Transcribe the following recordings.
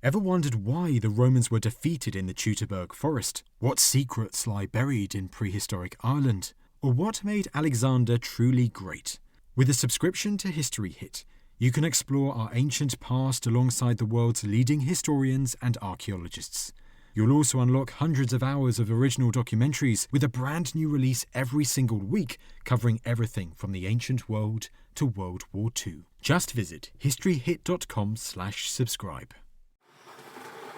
Ever wondered why the Romans were defeated in the Teutoburg forest? What secrets lie buried in prehistoric Ireland? Or what made Alexander truly great? With a subscription to History Hit, you can explore our ancient past alongside the world's leading historians and archaeologists. You'll also unlock hundreds of hours of original documentaries with a brand new release every single week, covering everything from the ancient world to World War II. Just visit historyhit.com/subscribe.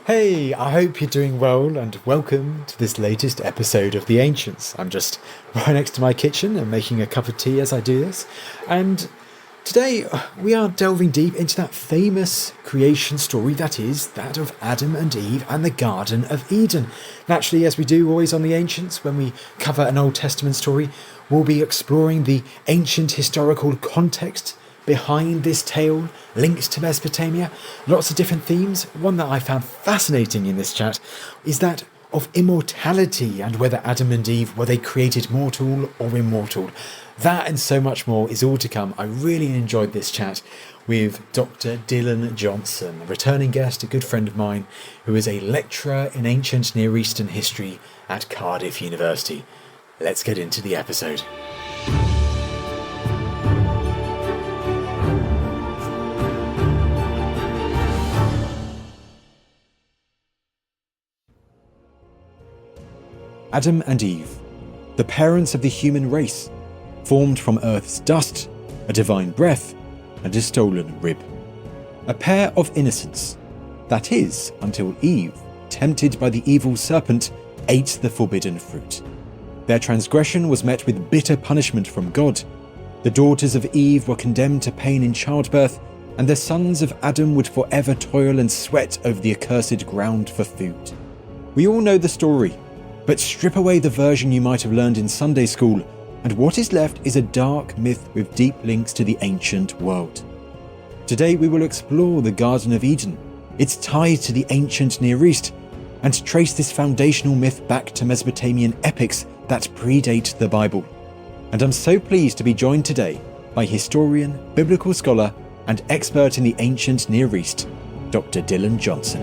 Hey, I hope you're doing well and welcome to this latest episode of The Ancients. I'm just right next to my kitchen and making a cup of tea as I do this. And today we are delving deep into that famous creation story that is that of Adam and Eve and the Garden of Eden. Naturally, as we do always on The Ancients, when we cover an Old Testament story, we'll be exploring the ancient historical context behind this tale, links to Mesopotamia, lots of different themes. One that I found fascinating in this chat is that of immortality and whether Adam and Eve, were they created mortal or immortal. That and so much more is all to come. I really enjoyed this chat with Dr. Dylan Johnson, a returning guest, a good friend of mine, who is a lecturer in ancient Near Eastern history at Cardiff University. Let's get into the episode. Adam and Eve, the parents of the human race, formed from Earth's dust, a divine breath, and a stolen rib. A pair of innocents, that is, until Eve, tempted by the evil serpent, ate the forbidden fruit. Their transgression was met with bitter punishment from God. The daughters of Eve were condemned to pain in childbirth, and the sons of Adam would forever toil and sweat over the accursed ground for food. We all know the story, but strip away the version you might have learned in Sunday school, and what is left is a dark myth with deep links to the ancient world. Today we will explore the Garden of Eden, its ties to the ancient Near East, and trace this foundational myth back to Mesopotamian epics that predate the Bible. And I'm so pleased to be joined today by historian, biblical scholar, and expert in the ancient Near East, Dr. Dylan Johnson.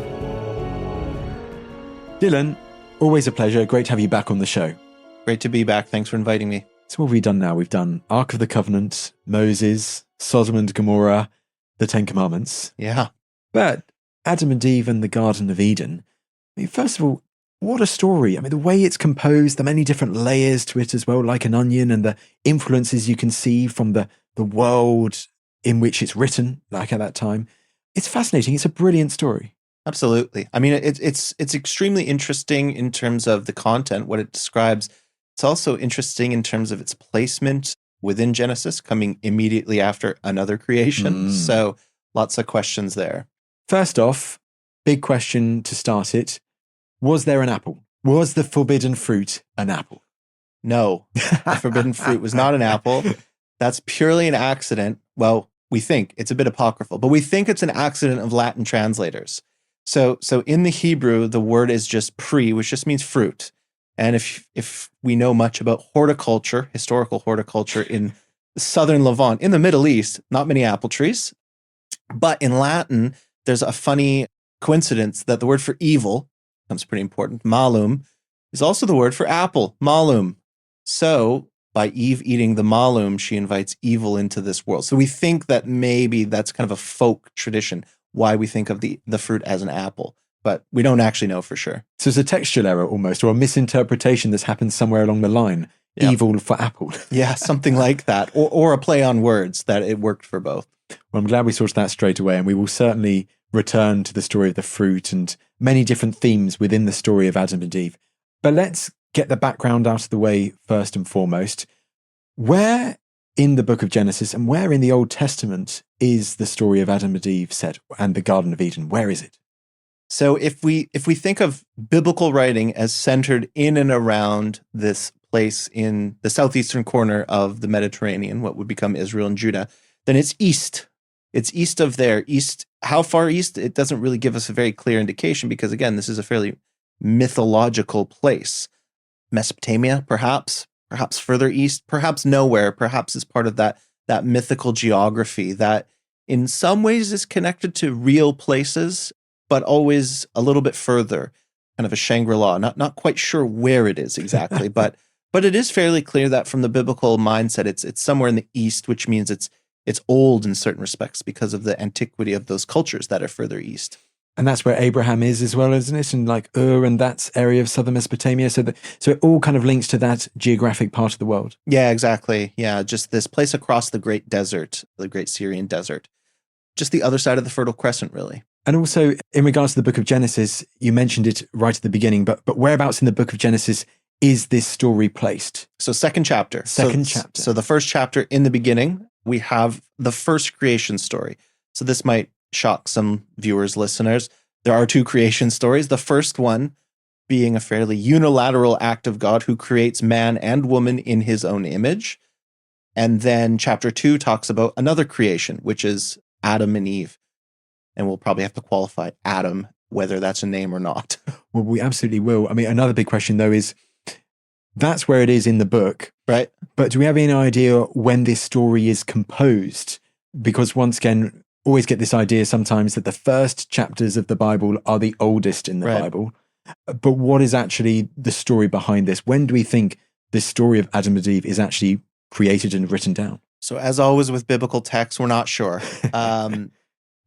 Dylan, always a pleasure. Great to have you back on the show. Great to be back. Thanks for inviting me. So what have we done now? We've done Ark of the Covenant, Moses, Sodom and Gomorrah, the Ten Commandments. Yeah. But Adam and Eve and the Garden of Eden, I mean, first of all, what a story. I mean, the way it's composed, the many different layers to it as well, like an onion, and the influences you can see from the world in which it's written, like at that time. It's fascinating. It's a brilliant story. Absolutely. I mean, it's extremely interesting in terms of the content, what it describes. It's also interesting in terms of its placement within Genesis, coming immediately after another creation. So lots of questions there. First off, big question to start it. Was there an apple? Was the forbidden fruit an apple? No, the forbidden fruit was not an apple. That's purely an accident. Well, we think it's a bit apocryphal, but we think it's an accident of Latin translators. So in the Hebrew, the word is just pri, which just means fruit. And if we know much about horticulture, historical horticulture in southern Levant, in the Middle East, not many apple trees. But in Latin, there's a funny coincidence that the word for evil, becomes pretty important, malum, is also the word for apple, malum. So by Eve eating the malum, she invites evil into this world. So we think that maybe that's kind of a folk tradition, why we think of the fruit as an apple, but we don't actually know for sure. So it's a textual error almost, or a misinterpretation that's happened somewhere along the line. Yep. Evil for apple. Yeah, something like that, or a play on words that it worked for both. Well, I'm glad we sorted that straight away, and we will certainly return to the story of the fruit and many different themes within the story of Adam and Eve. But let's get the background out of the way first and foremost. Where in the book of Genesis and where in the Old Testament is the story of Adam and Eve set, and the Garden of Eden? Where is it? So if we think of biblical writing as centered in and around this place in the southeastern corner of the Mediterranean, what would become Israel and Judah, then it's east. It's east of there. East, how far east? It doesn't really give us a very clear indication because, again, this is a fairly mythological place. Mesopotamia, perhaps further east, perhaps nowhere, perhaps is part of that mythical geography that in some ways is connected to real places but always a little bit further, kind of a Shangri-La. Not quite sure where it is exactly, but it is fairly clear that from the biblical mindset, it's somewhere in the east, which means it's old in certain respects because of the antiquity of those cultures that are further east. And that's where Abraham is as well, isn't it? And like Ur and that area of southern Mesopotamia. So it all kind of links to that geographic part of the world. Yeah, exactly. Yeah, just this place across the great desert, the great Syrian desert. Just the other side of the Fertile Crescent, really. And also, in regards to the book of Genesis, you mentioned it right at the beginning, but whereabouts in the book of Genesis is this story placed? So second chapter. Chapter. So the first chapter, in the beginning, we have the first creation story. So this might shock some viewers, listeners. There are two creation stories. The first one being a fairly unilateral act of God who creates man and woman in his own image. And then chapter 2 talks about another creation, which is Adam and Eve. And we'll probably have to qualify Adam, whether that's a name or not. Well, we absolutely will. I mean, another big question, though, is that's where it is in the book. Right. But do we have any idea when this story is composed? Because once again, always get this idea sometimes that the first chapters of the Bible are the oldest in the Bible. But what is actually the story behind this? When do we think this story of Adam and Eve is actually created and written down? So as always with biblical texts, we're not sure.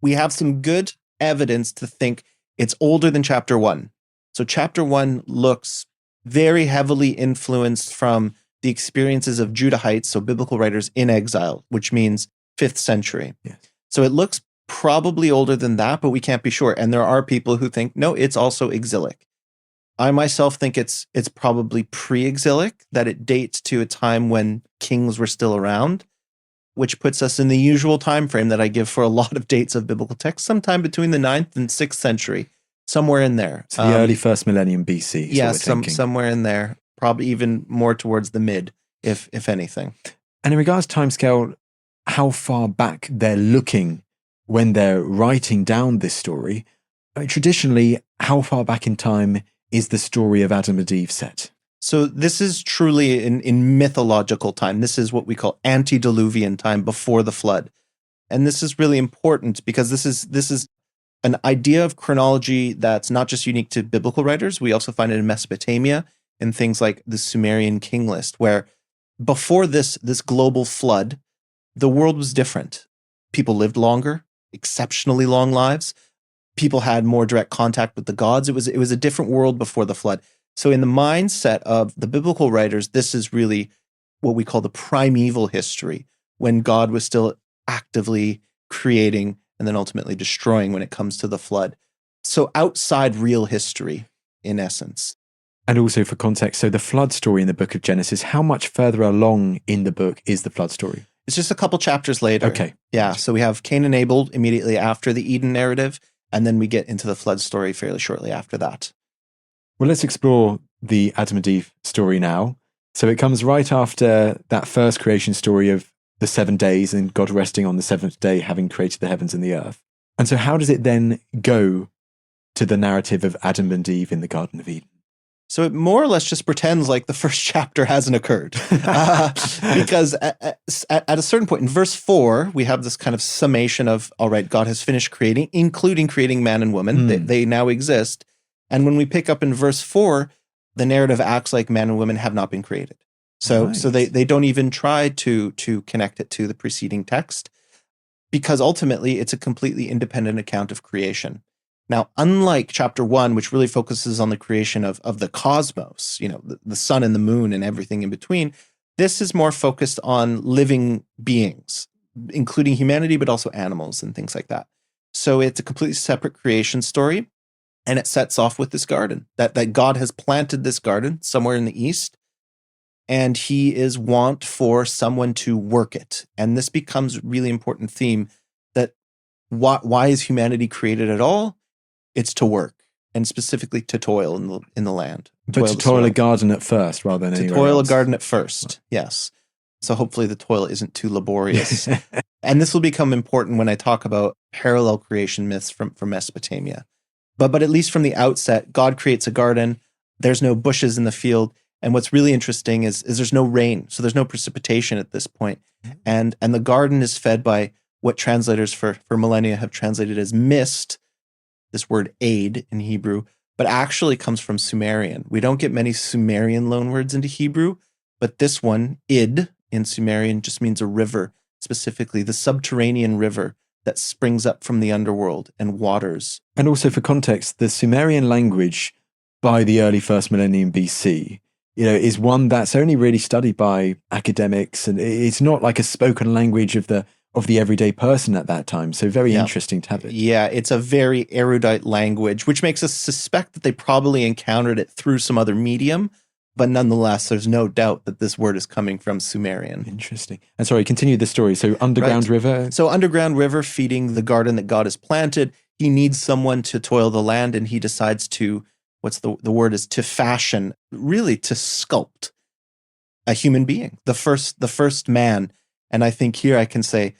We have some good evidence to think it's older than chapter 1. So chapter 1 looks very heavily influenced from the experiences of Judahites, so biblical writers in exile, which means 5th century. Yes. So it looks probably older than that, but we can't be sure. And there are people who think, no, it's also exilic. I myself think it's probably pre-exilic, that it dates to a time when kings were still around, which puts us in the usual time frame that I give for a lot of dates of biblical texts, sometime between the 9th and 6th century, somewhere in there. So the early first millennium BC. Yeah, somewhere in there, probably even more towards the mid, if anything. And in regards to timescale, how far back they're looking when they're writing down this story, traditionally, how far back in time is the story of Adam and Eve set? So this is truly in mythological time. This is what we call antediluvian time, before the flood. And this is really important because this is an idea of chronology that's not just unique to biblical writers. We also find it in Mesopotamia in things like the Sumerian king list, where before this global flood, the world was different. People lived longer, exceptionally long lives. People had more direct contact with the gods. It was a different world before the flood. So in the mindset of the biblical writers, this is really what we call the primeval history, when God was still actively creating and then ultimately destroying when it comes to the flood. So outside real history, in essence. And also for context, so the flood story in the book of Genesis, how much further along in the book is the flood story? It's just a couple chapters later. Okay. Yeah, so we have Cain and Abel immediately after the Eden narrative, and then we get into the flood story fairly shortly after that. Well, let's explore the Adam and Eve story now. So it comes right after that first creation story of the 7 days and God resting on the 7th day, having created the heavens and the earth. And so how does it then go to the narrative of Adam and Eve in the Garden of Eden? So it more or less just pretends like the first chapter hasn't occurred. Because at a certain point in verse 4, we have this kind of summation of, all right, God has finished creating, including creating man and woman. They now exist. And when we pick up in verse 4, the narrative acts like man and women have not been created. So they don't even try to connect it to the preceding text, because ultimately it's a completely independent account of creation. Now, unlike chapter 1, which really focuses on the creation of the cosmos, the sun and the moon and everything in between, this is more focused on living beings, including humanity, but also animals and things like that. So it's a completely separate creation story, and it sets off with this garden, that God has planted this garden somewhere in the east, and he is want for someone to work it. And this becomes a really important theme, that why is humanity created at all? It's to work, and specifically to toil in the land. But to toil a garden at first rather than anywhere toil else. A garden at first, yes. So hopefully the toil isn't too laborious. And this will become important when I talk about parallel creation myths from Mesopotamia. But at least from the outset, God creates a garden. There's no bushes in the field. And what's really interesting is there's no rain. So there's no precipitation at this point. And the garden is fed by what translators for millennia have translated as mist. this word aid in Hebrew, but actually comes from Sumerian. We don't get many Sumerian loanwords into Hebrew, but this one, id, in Sumerian just means a river, specifically the subterranean river that springs up from the underworld and waters. And also for context, the Sumerian language by the early first millennium BC, is one that's only really studied by academics, and it's not like a spoken language of the everyday person at that time. So very interesting to have it. Yeah, it's a very erudite language, which makes us suspect that they probably encountered it through some other medium. But nonetheless, there's no doubt that this word is coming from Sumerian. Interesting. And sorry, continue the story. So underground river. So underground river feeding the garden that God has planted. He needs someone to toil the land, and he decides to, what's the word is, to fashion, really to sculpt a human being, the first man. And I think here I can say,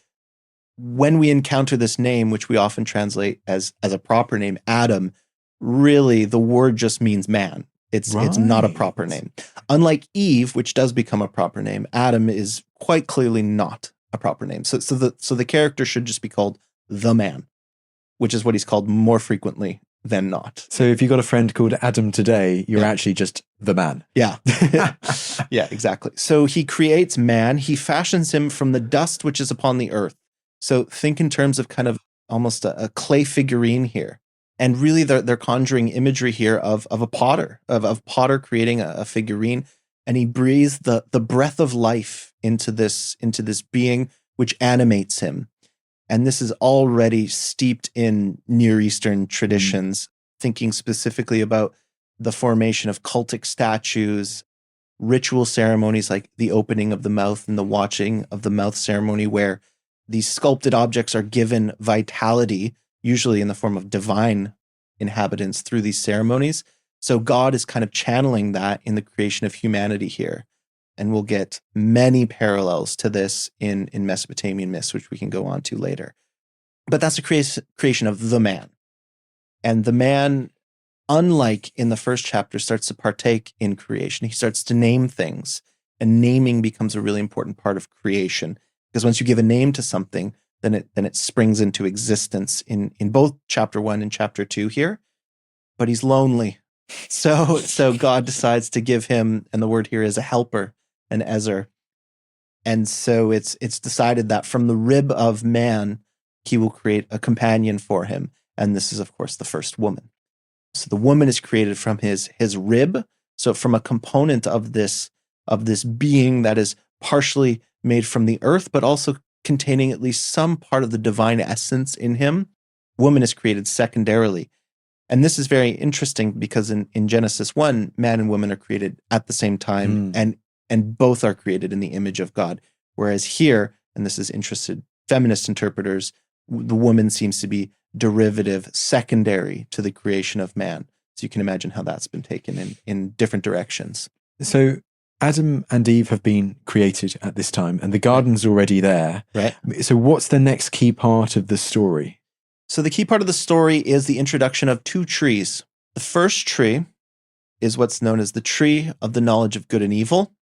when we encounter this name, which we often translate as a proper name, Adam, really the word just means man. It's not a proper name. Unlike Eve, which does become a proper name, Adam is quite clearly not a proper name. So the character should just be called the man, which is what he's called more frequently than not. So if you got a friend called Adam today, you're actually just the man. Yeah. Yeah, exactly. So he creates man. He fashions him from the dust which is upon the earth. So think in terms of kind of almost a clay figurine here. And really, they're conjuring imagery here of a potter, of potter creating a figurine, and he breathes the breath of life into this being, which animates him. And this is already steeped in Near Eastern traditions, thinking specifically about the formation of cultic statues, ritual ceremonies like the opening of the mouth and the watching of the mouth ceremony, where these sculpted objects are given vitality, usually in the form of divine inhabitants through these ceremonies. So God is kind of channeling that in the creation of humanity here. And we'll get many parallels to this in Mesopotamian myths, which we can go on to later. But that's a creation of the man. And the man, unlike in the first chapter, starts to partake in creation. He starts to name things. And naming becomes a really important part of creation. Because once you give a name to something, then it springs into existence in both chapter 1 and chapter 2 here. But he's lonely. So God decides to give him, and the word here is a helper, an ezer. And so it's decided that from the rib of man, he will create a companion for him. And this is, of course, the first woman. So the woman is created from his rib. So from a component of this being that is partially made from the earth, but also containing at least some part of the divine essence in him, woman is created secondarily. And this is very interesting because in Genesis 1, man and woman are created at the same time, and both are created in the image of God. Whereas here, and this is interested feminist interpreters, the woman seems to be derivative, secondary to the creation of man. So you can imagine how that's been taken in different directions. So Adam and Eve have been created at this time, and the garden's already there. Right. So what's the next key part of the story? So the key part of the story is the introduction of two trees. The first tree is what's known as the tree of the knowledge of good and evil.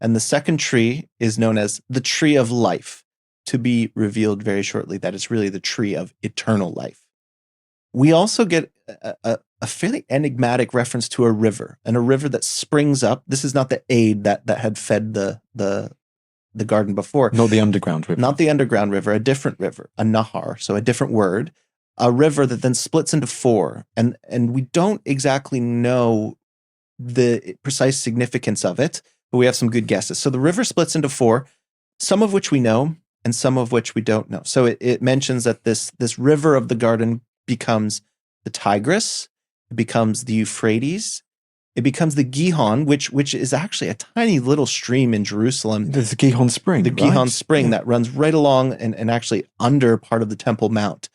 And the second tree is known as the tree of life, to be revealed very shortly that it's really the tree of eternal life. We also get a fairly enigmatic reference to a river, and a river that springs up. This is not the aid that had fed the garden before. Not the underground river. Not the underground river, a different river, a nahar, so a different word, a river that then splits into four. And we don't exactly know the precise significance of it, but we have some good guesses. So the river splits into four, some of which we know and some of which we don't know. So it mentions that this river of the garden becomes the Tigris, it becomes the Euphrates, it becomes the Gihon, which is actually a tiny little stream in Jerusalem. There's the Gihon Spring. The Gihon Spring that runs right along and actually under part of the Temple Mount.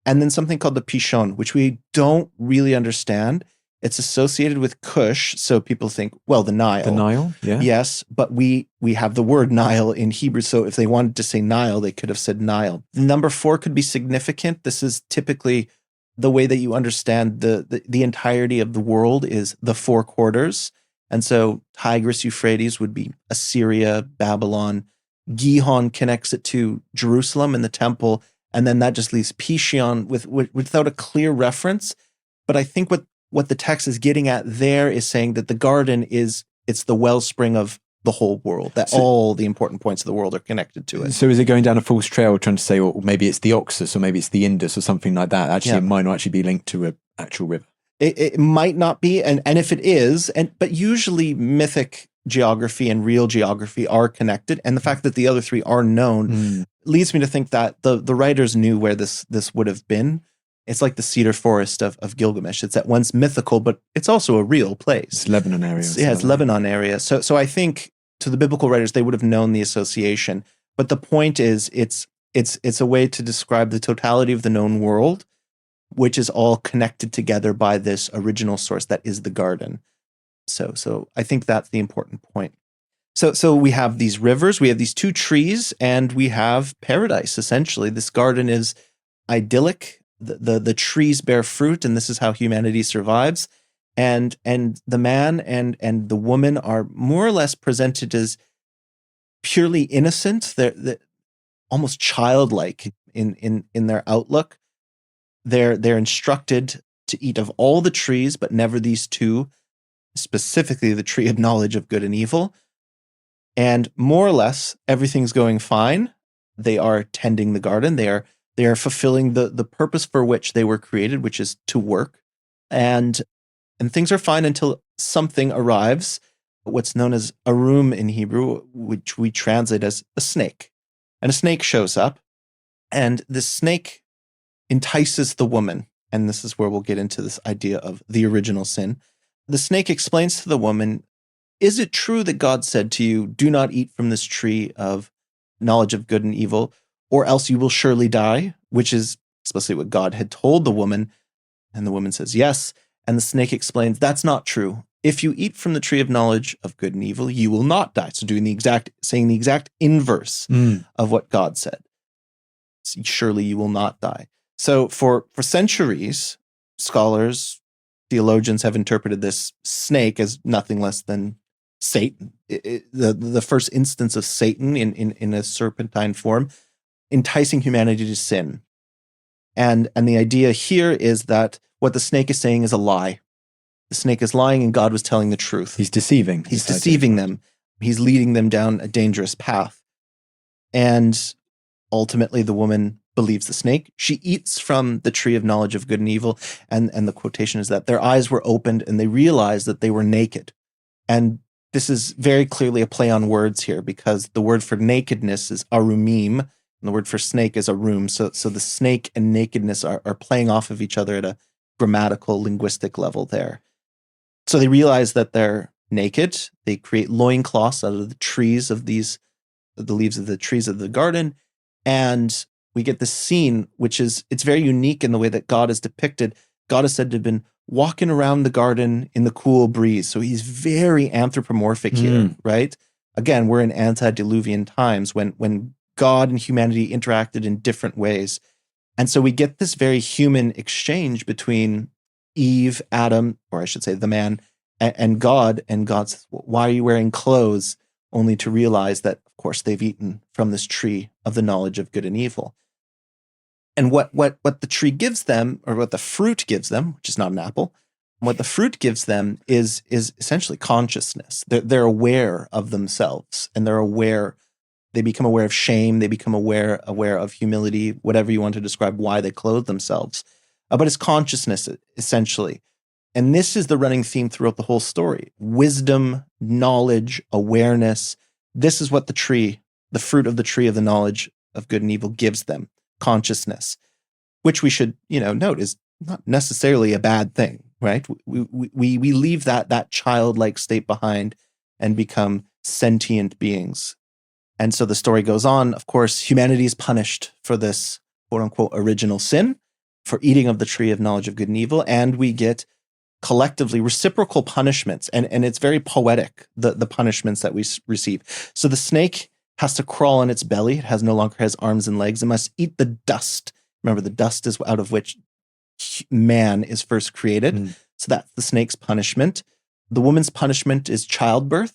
And then something called the Pishon, which we don't really understand. It's associated with Cush, so people think, well, the Nile. The Nile, yeah. Yes, but we have the word Nile in Hebrew, so if they wanted to say Nile, they could have said Nile. Number 4 could be significant. This is typically the way that you understand the entirety of the world is the 4 quarters. And so Tigris, Euphrates would be Assyria, Babylon. Gihon connects it to Jerusalem and the temple, And then that just leaves Pishon without a clear reference. But I think what the text is getting at there is saying that the garden it's the wellspring of the whole world, that all the important points of the world are connected to it. So is it going down a false trail trying to say, or maybe it's the Oxus or maybe it's the Indus or something like that? Actually, It might not actually be linked to an actual river. It might not be. And if it is, but usually mythic geography and real geography are connected. And the fact that the other three are known leads me to think that the writers knew where this would have been. It's like the cedar forest of Gilgamesh. It's at once mythical, but it's also a real place. It's Lebanon area. It's Lebanon area. So I think to the biblical writers, they would have known the association. But the point is, it's a way to describe the totality of the known world, which is all connected together by this original source that is the garden. So I think that's the important point. So we have these rivers, we have these two trees, and we have paradise, essentially. This garden is idyllic. The trees bear fruit, and this is how humanity survives. And the man and the woman are more or less presented as purely innocent. They're almost childlike in their outlook. They're instructed to eat of all the trees, but never these two, specifically the tree of knowledge of good and evil. And more or less, everything's going fine. They are tending the garden. They are fulfilling the purpose for which they were created, which is to work. And things are fine until something arrives, what's known as arum in Hebrew, which we translate as a snake. And a snake shows up, and the snake entices the woman. And this is where we'll get into this idea of the original sin. The snake explains to the woman, is it true that God said to you, do not eat from this tree of knowledge of good and evil, or else you will surely die, which is explicitly what God had told the woman. And the woman says, yes. And the snake explains, that's not true. If you eat from the tree of knowledge of good and evil, you will not die. So saying the exact inverse of what God said. Surely you will not die. So for centuries, scholars, theologians have interpreted this snake as nothing less than Satan. The first instance of Satan in a serpentine form, enticing humanity to sin. And the idea here is that what the snake is saying is a lie. The snake is lying and God was telling the truth. He's deceiving. He's deceiving them. He's leading them down a dangerous path. And ultimately the woman believes the snake. She eats from the tree of knowledge of good and evil. And the quotation is that their eyes were opened and they realized that they were naked. And this is very clearly a play on words here, because the word for nakedness is arumim, and the word for snake is arum. So the snake and nakedness are playing off of each other at a grammatical, linguistic level there. So they realize that they're naked. They create loincloths out of the trees of the leaves of the trees of the garden. And we get this scene, it's very unique in the way that God is depicted. God is said to have been walking around the garden in the cool breeze. So he's very anthropomorphic here, right? Again, we're in antediluvian times when God and humanity interacted in different ways. And so we get this very human exchange between Eve, Adam, or I should say the man, and God. And God says, why are you wearing clothes? Only to realize that, of course, they've eaten from this tree of the knowledge of good and evil. And what the tree gives them, or what the fruit gives them, which is not an apple, what the fruit gives them is essentially consciousness. They're aware of themselves, and they become aware of shame, they become aware of humility, whatever you want to describe why they clothe themselves. But it's consciousness, essentially. And this is the running theme throughout the whole story. Wisdom, knowledge, awareness. This is what the fruit of the tree of the knowledge of good and evil gives them. Consciousness, which we should, note is not necessarily a bad thing, right? We leave that childlike state behind and become sentient beings. And so the story goes on. Of course, humanity is punished for this quote unquote original sin, for eating of the tree of knowledge of good and evil. And we get collectively reciprocal punishments. And it's very poetic, the punishments that we receive. So the snake has to crawl on its belly. It no longer has arms and legs. It must eat the dust. Remember, the dust is out of which man is first created. So that's the snake's punishment. The woman's punishment is childbirth.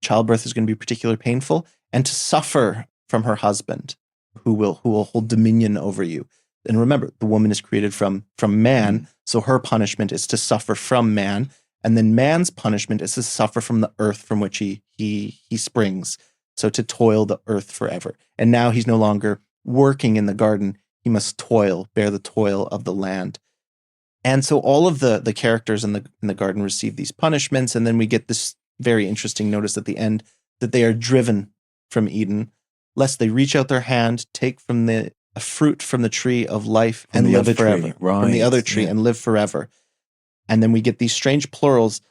Childbirth is going to be particularly painful, and to suffer from her husband. who will hold dominion over you. And remember, the woman is created from man, so her punishment is to suffer from man, and then man's punishment is to suffer from the earth from which he springs, so to toil the earth forever. And now he's no longer working in the garden, he must bear the toil of the land. And so all of the characters in the garden receive these punishments, and then we get this very interesting notice at the end that they are driven from Eden, lest they reach out their hand, take from a fruit from the tree of life and live forever. From the other tree and live forever. And then we get these strange plurals,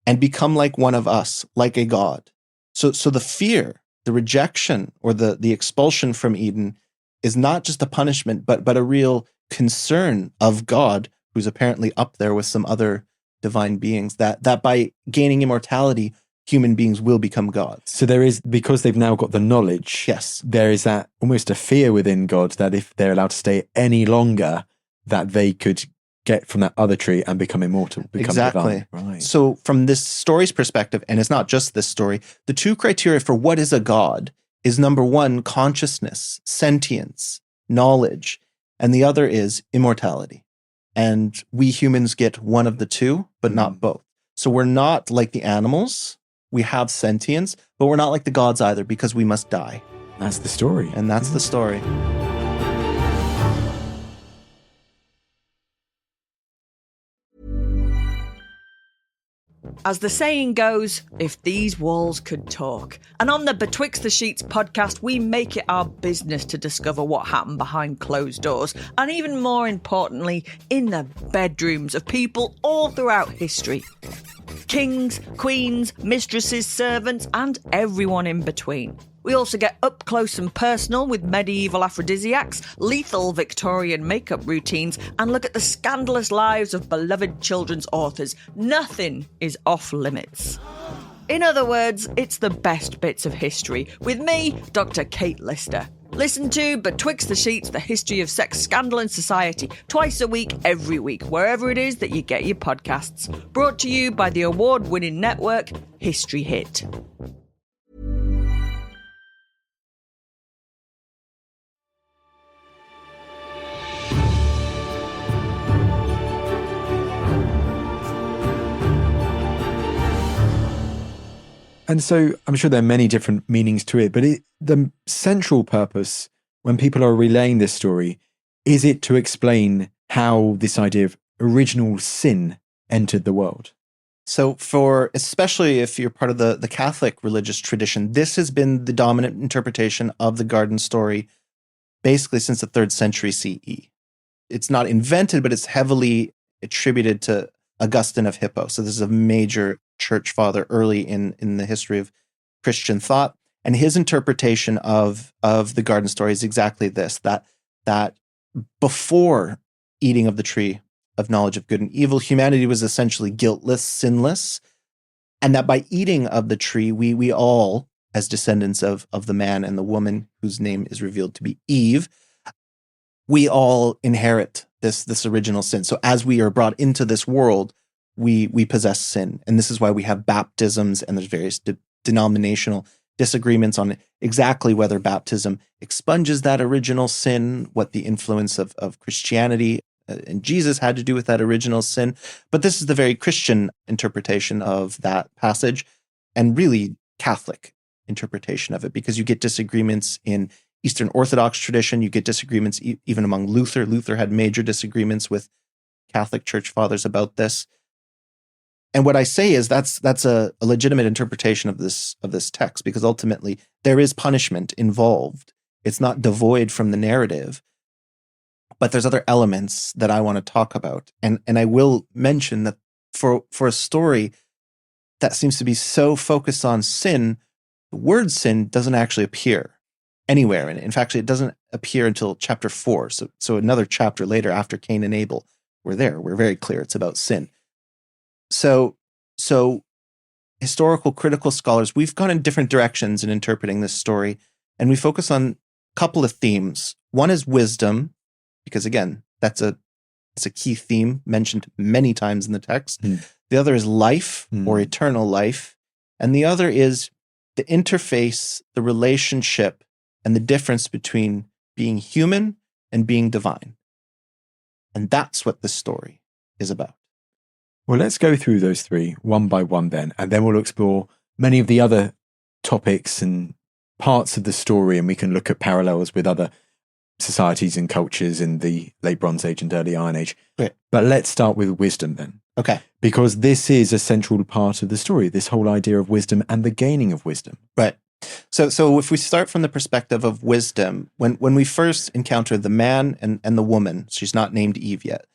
and become like one of us, like a god. So the fear, the rejection, or the expulsion from Eden is not just a punishment, but a real concern of God, who's apparently up there with some other divine beings, that by gaining immortality, human beings will become gods. So there is, because they've now got the knowledge, yes, there is that almost a fear within God that if they're allowed to stay any longer, that they could get from that other tree and become immortal, become exactly. divine. Right. So from this story's perspective, and it's not just this story, the two criteria for what is a god is, number one, consciousness, sentience, knowledge, and the other is immortality. And we humans get one of the two, but not both. So we're not like the animals. We have sentience, but we're not like the gods either, because we must die. That's the story. And that's the story. As the saying goes, if these walls could talk. And on the Betwixt the Sheets podcast, we make it our business to discover what happened behind closed doors, and even more importantly, in the bedrooms of people all throughout history. Kings, queens, mistresses, servants, and everyone in between. We also get up close and personal with medieval aphrodisiacs, lethal Victorian makeup routines, and look at the scandalous lives of beloved children's authors. Nothing is off limits. In other words, it's the best bits of history, with me, Dr. Kate Lister. Listen to Betwixt the Sheets, the history of sex, scandal and society, twice a week, every week, wherever it is that you get your podcasts. Brought to you by the award-winning network, History Hit. And so I'm sure there are many different meanings to it, but the central purpose when people are relaying this story, is it to explain how this idea of original sin entered the world? So especially if you're part of the Catholic religious tradition, this has been the dominant interpretation of the garden story basically since the 3rd century CE. It's not invented, but it's heavily attributed to Augustine of Hippo. So this is a major church father early in the history of Christian thought. And his interpretation of the garden story is exactly this, that before eating of the tree of knowledge of good and evil, humanity was essentially guiltless, sinless, and that by eating of the tree, we all, as descendants of the man and the woman whose name is revealed to be Eve, we all inherit this original sin. So as we are brought into this world, we possess sin. And this is why we have baptisms, and there's various denominational disagreements on exactly whether baptism expunges that original sin, what the influence of Christianity and Jesus had to do with that original sin. But this is the very Christian interpretation of that passage, and really Catholic interpretation of it, because you get disagreements in Eastern Orthodox tradition, you get disagreements even among Luther. Luther had major disagreements with Catholic church fathers about this. And what I say is that's a legitimate interpretation of this text, because ultimately there is punishment involved. It's not devoid from the narrative, but there's other elements that I want to talk about. And I will mention that for a story that seems to be so focused on sin, the word sin doesn't actually appear anywhere. And in fact, it doesn't appear until chapter 4. So another chapter later, after Cain and Abel, we're very clear it's about sin. So historical critical scholars, we've gone in different directions in interpreting this story, and we focus on a couple of themes. One is wisdom, because again, it's a key theme mentioned many times in the text. The other is life or eternal life. And the other is the interface, the relationship, and the difference between being human and being divine. And that's what this story is about. Well, let's go through those three one by one then, and then we'll explore many of the other topics and parts of the story, and we can look at parallels with other societies and cultures in the late Bronze Age and early Iron Age. Right. But let's start with wisdom then. Okay. Because this is a central part of the story, this whole idea of wisdom and the gaining of wisdom. Right. So if we start from the perspective of wisdom, when we first encounter the man and the woman, she's not named Eve yet,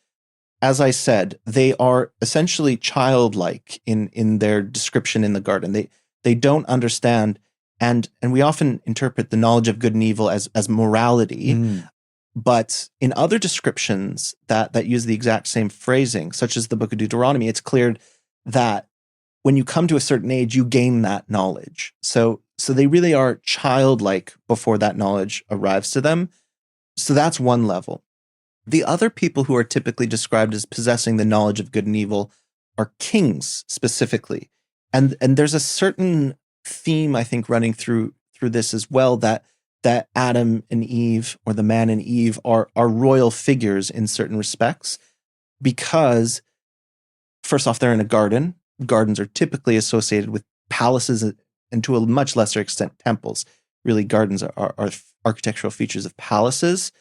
as I said, they are essentially childlike in their description in the garden. They don't understand, and we often interpret the knowledge of good and evil as morality. But in other descriptions that use the exact same phrasing, such as the book of Deuteronomy, it's clear that when you come to a certain age, you gain that knowledge. So they really are childlike before that knowledge arrives to them. So that's one level. The other people who are typically described as possessing the knowledge of good and evil are kings specifically. And there's a certain theme, I think, running through this as well, that Adam and Eve, or the man and Eve, are royal figures in certain respects, because first off, they're in a garden. Gardens are typically associated with palaces and to a much lesser extent temples. Really, gardens are architectural features of palaces.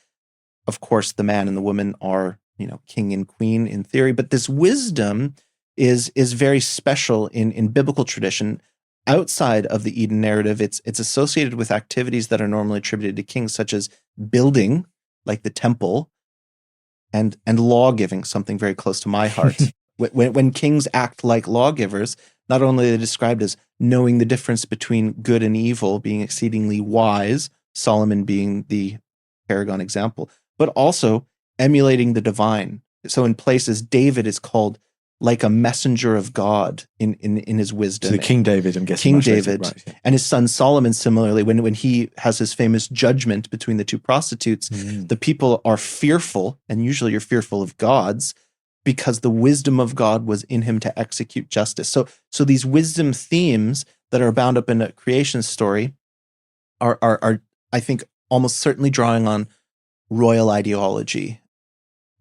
Of course, the man and the woman are, king and queen in theory, but this wisdom is very special in biblical tradition. Outside of the Eden narrative, it's associated with activities that are normally attributed to kings, such as building, like the temple, and law giving, something very close to my heart. When kings act like lawgivers, not only are they described as knowing the difference between good and evil, being exceedingly wise, Solomon being the paragon example, but also emulating the divine. So in places, David is called like a messenger of God in his wisdom. So King David, I'm guessing. King David, right, yeah. And his son Solomon, similarly, when he has his famous judgment between the two prostitutes, the people are fearful, and usually you're fearful of gods, because the wisdom of God was in him to execute justice. So these wisdom themes that are bound up in a creation story are I think, almost certainly drawing on royal ideology.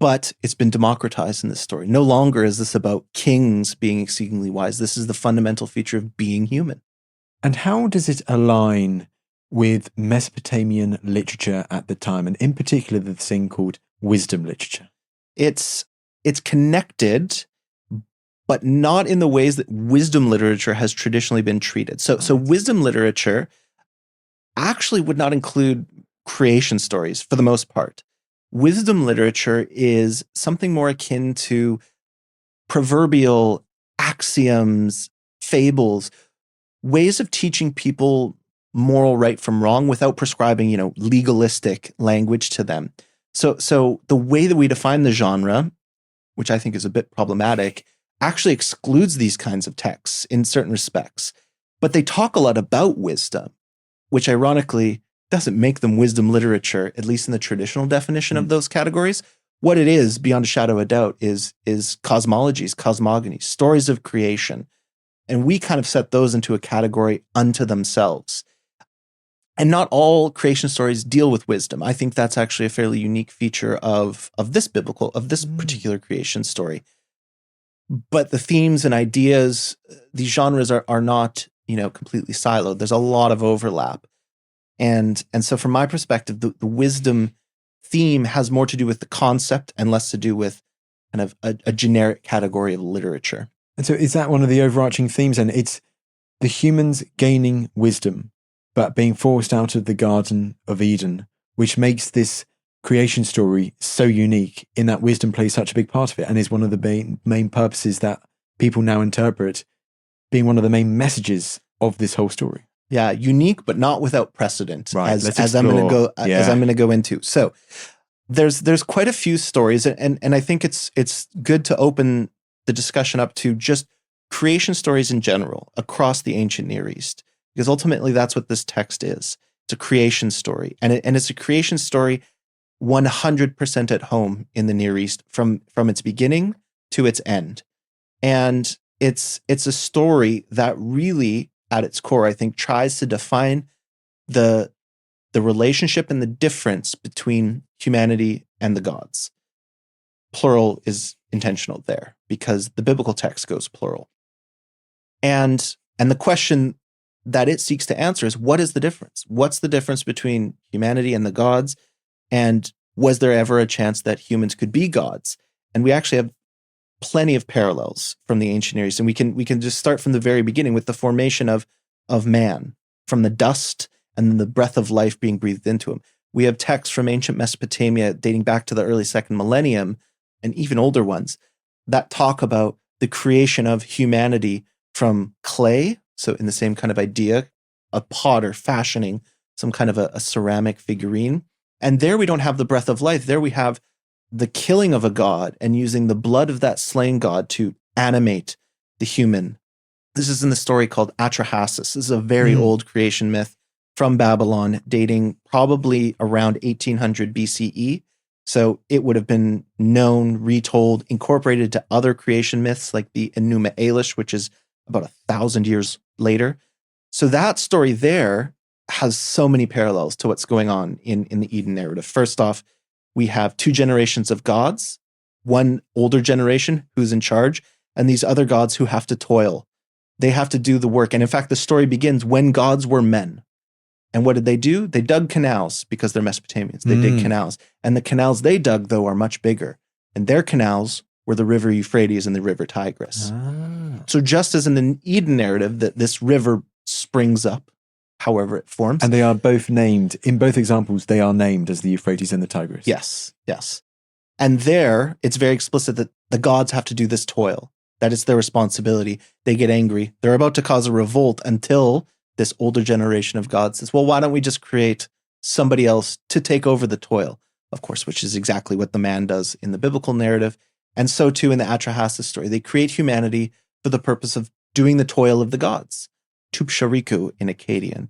But it's been democratized in this story. No longer is this about kings being exceedingly wise. This is the fundamental feature of being human. And how does it align with Mesopotamian literature at the time, and in particular the thing called wisdom literature? It's connected, but not in the ways that wisdom literature has traditionally been treated. So wisdom literature actually would not include creation stories for the most part. Wisdom literature is something more akin to proverbial axioms, fables, ways of teaching people moral right from wrong without prescribing, legalistic language to them. So the way that we define the genre, which I think is a bit problematic, actually excludes these kinds of texts in certain respects. But they talk a lot about wisdom, which ironically doesn't make them wisdom literature, at least in the traditional definition of those categories. What it is, beyond a shadow of a doubt, is cosmologies, cosmogonies, stories of creation. And we kind of set those into a category unto themselves. And not all creation stories deal with wisdom. I think that's actually a fairly unique feature of this particular creation story. But the themes and ideas, these genres are not, completely siloed. There's a lot of overlap. And so from my perspective, the wisdom theme has more to do with the concept and less to do with kind of a generic category of literature. And so is that one of the overarching themes? And it's the humans gaining wisdom, but being forced out of the Garden of Eden, which makes this creation story so unique in that wisdom plays such a big part of it and is one of the main purposes that people now interpret being one of the main messages of this whole story. Yeah, unique, but not without precedent, right, as I'm going to go into. So there's quite a few stories, and I think it's good to open the discussion up to just creation stories in general across the ancient Near East, because ultimately that's what this text is. It's a creation story, and it's a creation story 100% at home in the Near East from its beginning to its end, and it's a story that really, at its core, I think, tries to define the the relationship and the difference between humanity and the gods. Plural is intentional there because the biblical text goes plural. And the question that it seeks to answer is, what is the difference? What's the difference between humanity and the gods? And was there ever a chance that humans could be gods? And we actually have plenty of parallels from the ancient Near East. And we can just start from the very beginning with the formation of man, from the dust and then the breath of life being breathed into him. We have texts from ancient Mesopotamia dating back to the early second millennium and even older ones that talk about the creation of humanity from clay. So in the same kind of idea, a potter fashioning some kind of a ceramic figurine. And there we don't have the breath of life. There we have the killing of a god and using the blood of that slain god to animate the human. This is in the story called Atrahasis. This is a very old creation myth from Babylon, dating probably around 1800 BCE. So it would have been known, retold, incorporated to other creation myths like the Enuma Elish, which is about 1,000 years later. So that story there has so many parallels to what's going on in the Eden narrative. First off, we have two generations of gods, one older generation who's in charge, and these other gods who have to toil. They have to do the work. And in fact, the story begins when gods were men. And what did they do? They dug canals because they're Mesopotamians. They dig canals. And the canals they dug, though, are much bigger. And their canals were the river Euphrates and the river Tigris. So just as in the Eden narrative, that this river springs up, however it forms. And they are both named, in both examples, they are named as the Euphrates and the Tigris. Yes. And there, it's very explicit that the gods have to do this toil. That is their responsibility. They get angry. They're about to cause a revolt until this older generation of gods says, well, why don't we just create somebody else to take over the toil? Of course, which is exactly what the man does in the biblical narrative. And so too in the Atrahasis story. They create humanity for the purpose of doing the toil of the gods. Tupshariku in Akkadian.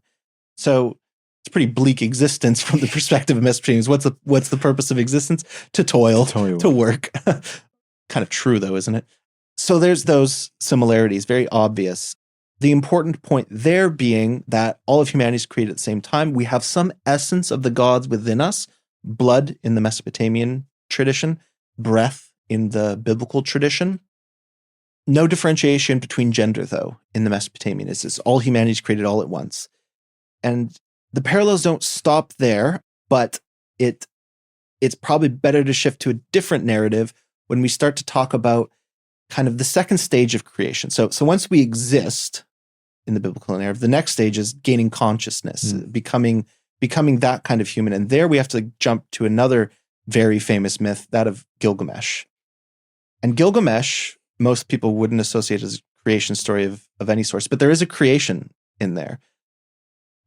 So it's a pretty bleak existence from the perspective of Mesopotamians. What's the purpose of existence? To toil. To work. Kind of true though, isn't it? So there's those similarities, very obvious. The important point there being that all of humanity is created at the same time. We have some essence of the gods within us, blood in the Mesopotamian tradition, breath in the biblical tradition. No differentiation between gender, though, in the Mesopotamian. It's just all humanity is created all at once. And the parallels don't stop there, but it's probably better to shift to a different narrative when we start to talk about kind of the second stage of creation. So once we exist in the biblical narrative, the next stage is gaining consciousness, becoming that kind of human. And there we have to jump to another very famous myth, that of Gilgamesh. And Gilgamesh, most people wouldn't associate as a creation story of any source, but there is a creation in there.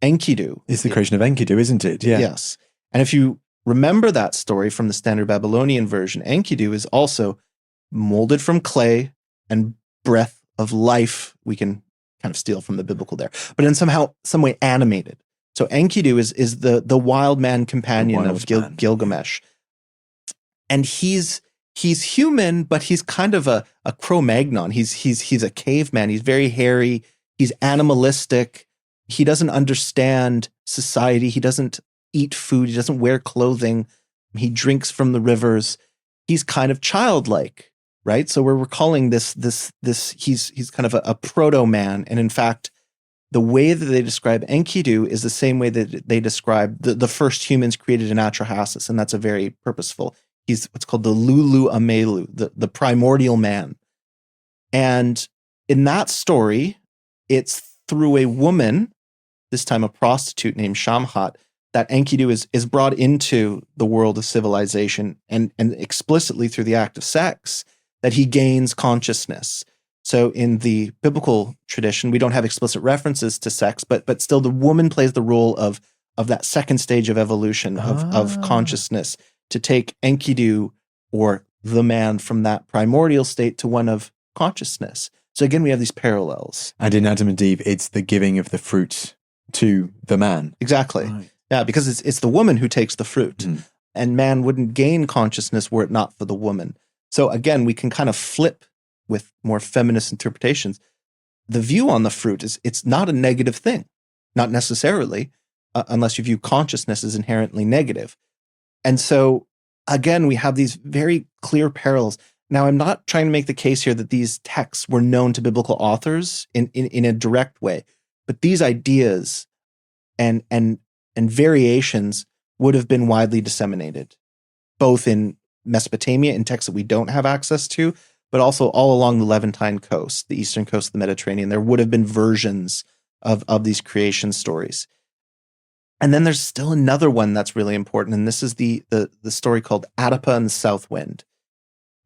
Enkidu. It's the creation of Enkidu, isn't it? Yeah. Yes. And if you remember that story from the Standard Babylonian version, Enkidu is also molded from clay and breath of life. We can kind of steal from the biblical there, but in some way animated. So Enkidu is the wild man companion of Gilgamesh. And he's human, but he's kind of a Cro-Magnon. He's a caveman. He's very hairy. He's animalistic. He doesn't understand society. He doesn't eat food. He doesn't wear clothing. He drinks from the rivers. He's kind of childlike, right? So we're calling this he's kind of a proto-man. And in fact, the way that they describe Enkidu is the same way that they describe the first humans created in Atrahasis. And that's a very purposeful. He's what's called the Lulu Amelu, the primordial man. And in that story, it's through a woman, this time a prostitute named Shamhat, that Enkidu is brought into the world of civilization and explicitly through the act of sex that he gains consciousness. So in the biblical tradition, we don't have explicit references to sex, but still the woman plays the role of that second stage of evolution of consciousness to take Enkidu or the man from that primordial state to one of consciousness. So again, we have these parallels. And in Adam and Eve, it's the giving of the fruit to the man. Exactly. Right. Yeah, because it's the woman who takes the fruit. And man wouldn't gain consciousness were it not for the woman. So again, we can kind of flip with more feminist interpretations. The view on the fruit is it's not a negative thing, not necessarily. unless you view consciousness as inherently negative. And so, again, we have these very clear parallels. Now, I'm not trying to make the case here that these texts were known to biblical authors in a direct way, but these ideas and variations would have been widely disseminated, both in Mesopotamia, in texts that we don't have access to, but also all along the Levantine coast, the eastern coast of the Mediterranean. There would have been versions of these creation stories. And then there's still another one that's really important, and this is the story called Oedipus and the South Wind.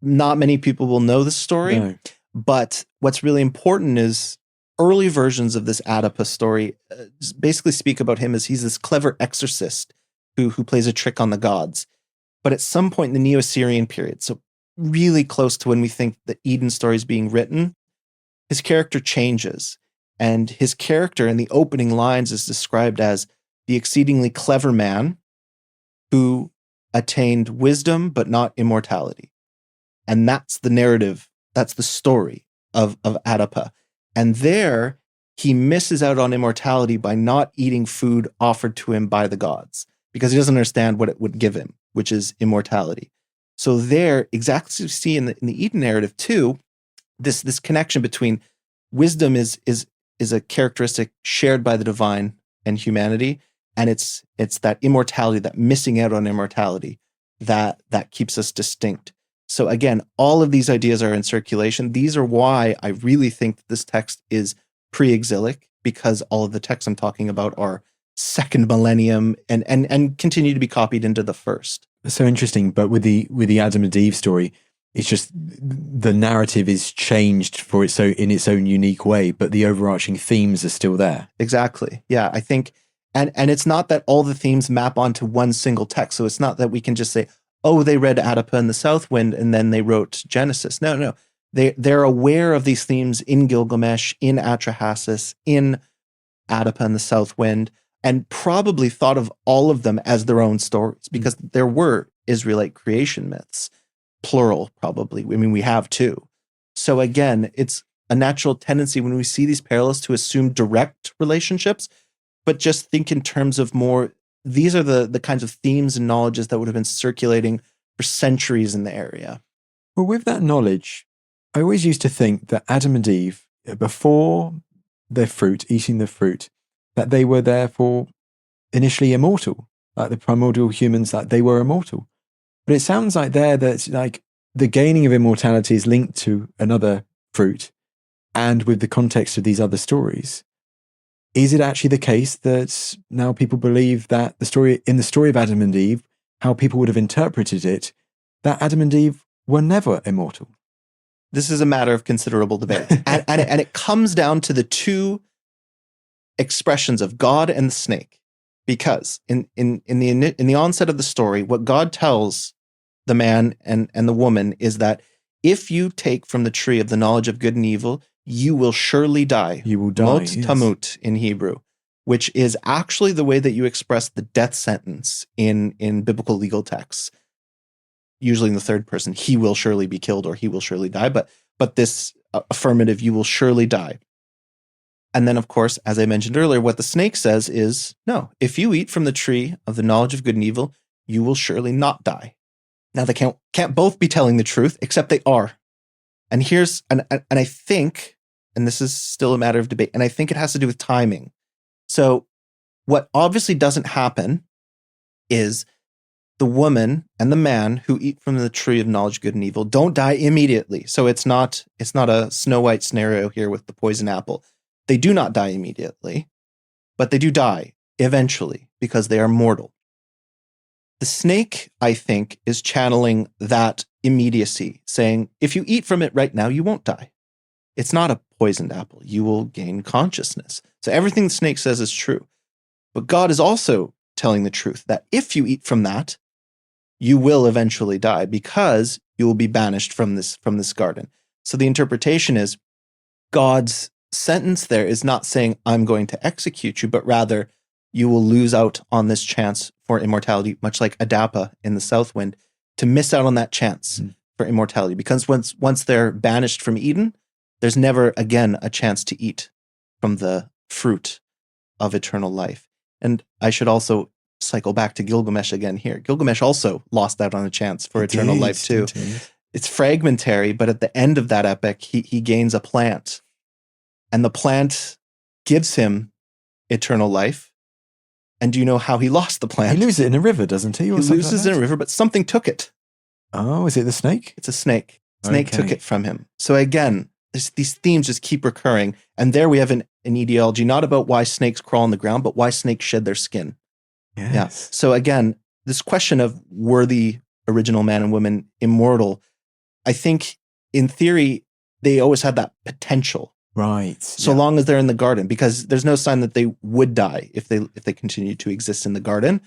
Not many people will know this story, No. but what's really important is early versions of this Oedipus story basically speak about him as he's this clever exorcist who plays a trick on the gods. But at some point in the Neo-Assyrian period, so really close to when we think the Eden story is being written, his character changes. And his character in the opening lines is described as the exceedingly clever man who attained wisdom but not immortality. And that's the narrative, that's the story of Oedipus. And there, he misses out on immortality by not eating food offered to him by the gods, because he doesn't understand what it would give him, which is immortality. So there, exactly as you see in the Eden narrative too, this connection between wisdom is a characteristic shared by the divine and humanity, and it's that immortality, that missing out on immortality, that keeps us distinct. So again, all of these ideas are in circulation. These are why I really think that this text is pre-exilic, because all of the texts I'm talking about are second millennium and continue to be copied into the first. So interesting. But with the Adam and Eve story, it's just the narrative is changed in its own unique way, but the overarching themes are still there. Exactly. Yeah, I think, and it's not that all the themes map onto one single text. So it's not that we can just say, oh, they read Oedipus and the South Wind and then they wrote Genesis. No. They're aware of these themes in Gilgamesh, in Atrahasis, in Oedipus and the South Wind, and probably thought of all of them as their own stories, because there were Israelite creation myths, plural probably. I mean, we have two. So again, it's a natural tendency when we see these parallels to assume direct relationships, but just think in terms of more, these are the kinds of themes and knowledges that would have been circulating for centuries in the area. Well, with that knowledge, I always used to think that Adam and Eve, before eating the fruit, that they were therefore initially immortal, like the primordial humans, that they were immortal. But it sounds like that's like the gaining of immortality is linked to another fruit, and with the context of these other stories. Is it actually the case that now people believe that in the story of Adam and Eve, how people would have interpreted it, that Adam and Eve were never immortal? This is a matter of considerable debate. and it comes down to the two expressions of God and the snake. Because in the onset of the story, what God tells the man and the woman is that if you take from the tree of the knowledge of good and evil, you will surely die. You will die. Mot Yes. tamut in Hebrew, which is actually the way that you express the death sentence in biblical legal texts. Usually in the third person, he will surely be killed or he will surely die. But this affirmative, you will surely die. And then, of course, as I mentioned earlier, what the snake says is, no, if you eat from the tree of the knowledge of good and evil, you will surely not die. Now, they can't both be telling the truth, except they are. And I think, and this is still a matter of debate, and I think it has to do with timing. So what obviously doesn't happen is the woman and the man who eat from the tree of knowledge of good and evil don't die immediately. So it's not a Snow White scenario here with the poison apple. They do not die immediately, but they do die eventually because they are mortal. The snake, I think, is channeling that immediacy, saying, if you eat from it right now, you won't die. It's not a poisoned apple. You will gain consciousness. So everything the snake says is true. But God is also telling the truth that if you eat from that, you will eventually die because you will be banished from this garden. So the interpretation is God's sentence there is not saying, I'm going to execute you, but rather you will lose out on this chance for immortality, much like Oedipus in the South Wind, to miss out on that chance for immortality. Because once they're banished from Eden, there's never again a chance to eat from the fruit of eternal life. And I should also cycle back to Gilgamesh again here. Gilgamesh also lost out on a chance for eternal life too. It's fragmentary, but at the end of that epic, he gains a plant. And the plant gives him eternal life. And do you know how he lost the plant? He loses it in a river, doesn't he? He loses it in a river, but something took it. Oh, is it the snake? It's a snake. Snake took it from him. So again, these themes just keep recurring. And there we have an etiology, not about why snakes crawl on the ground, but why snakes shed their skin. Yes. Yeah. So again, this question of were the original man and woman immortal, I think in theory, they always had that potential. Right. So long as they're in the garden, because there's no sign that they would die if they continue to exist in the garden.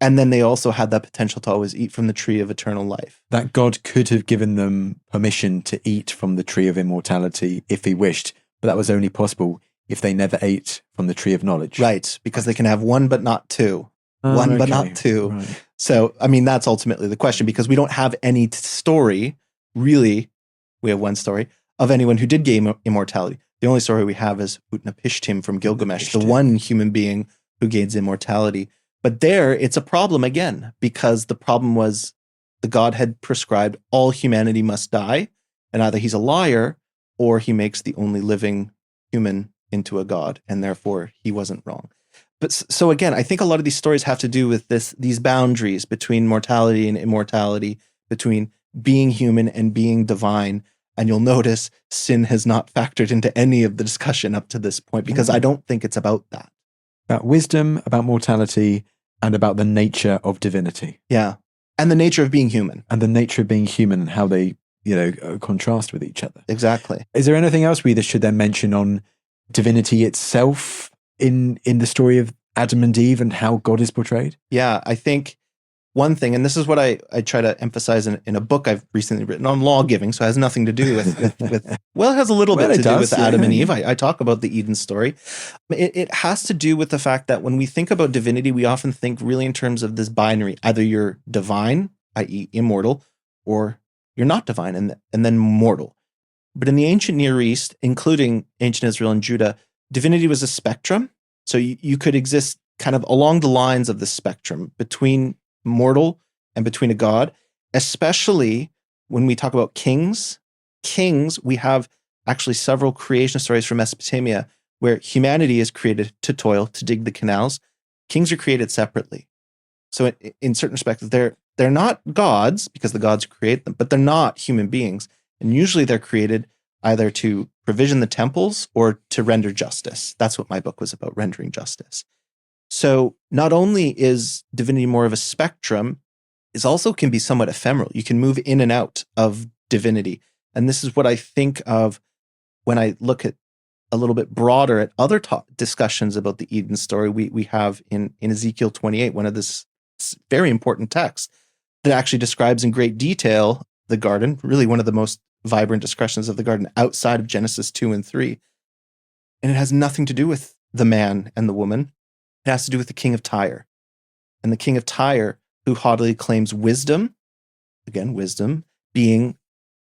And then they also had that potential to always eat from the tree of eternal life. That God could have given them permission to eat from the tree of immortality if he wished, but that was only possible if they never ate from the tree of knowledge. Right, because they can have one but not two. One but not two. Right. So, I mean, that's ultimately the question, because we don't have any story, really, we have one story, of anyone who did gain immortality. The only story we have is Utnapishtim from Gilgamesh, the one human being who gains immortality. But there, it's a problem again, because the problem was the god had prescribed all humanity must die, and either he's a liar or he makes the only living human into a god, and therefore he wasn't wrong. But so again, I think a lot of these stories have to do with these boundaries between mortality and immortality, between being human and being divine. And you'll notice sin has not factored into any of the discussion up to this point, because I don't think it's about that. About wisdom, about mortality, and about the nature of divinity. Yeah. And the nature of being human. And the nature of being human and how they, contrast with each other. Exactly. Is there anything else we either should then mention on divinity itself in the story of Adam and Eve and how God is portrayed? Yeah, I think one thing, and this is what I try to emphasize in a book I've recently written on law giving, so it has nothing to do with well, it has a little bit to do with Adam and Eve. I talk about the Eden story. It has to do with the fact that when we think about divinity, we often think really in terms of this binary. Either you're divine, i.e. immortal, or you're not divine and then mortal. But in the ancient Near East, including ancient Israel and Judah, divinity was a spectrum. So you could exist kind of along the lines of the spectrum between mortal and between a god, especially when we talk about kings. Kings, we have actually several creation stories from Mesopotamia where humanity is created to toil, to dig the canals. Kings are created separately. So in certain respects, they're not gods because the gods create them, but they're not human beings. And usually they're created either to provision the temples or to render justice. That's what my book was about, rendering justice. So not only is divinity more of a spectrum, it also can be somewhat ephemeral. You can move in and out of divinity. And this is what I think of when I look at a little bit broader at other discussions about the Eden story we have in Ezekiel 28, one of this very important texts that actually describes in great detail the garden, really one of the most vibrant discussions of the garden outside of Genesis 2 and 3. And it has nothing to do with the man and the woman. It has to do with the king of Tyre. And the king of Tyre, who haughtily claims wisdom, again, wisdom, being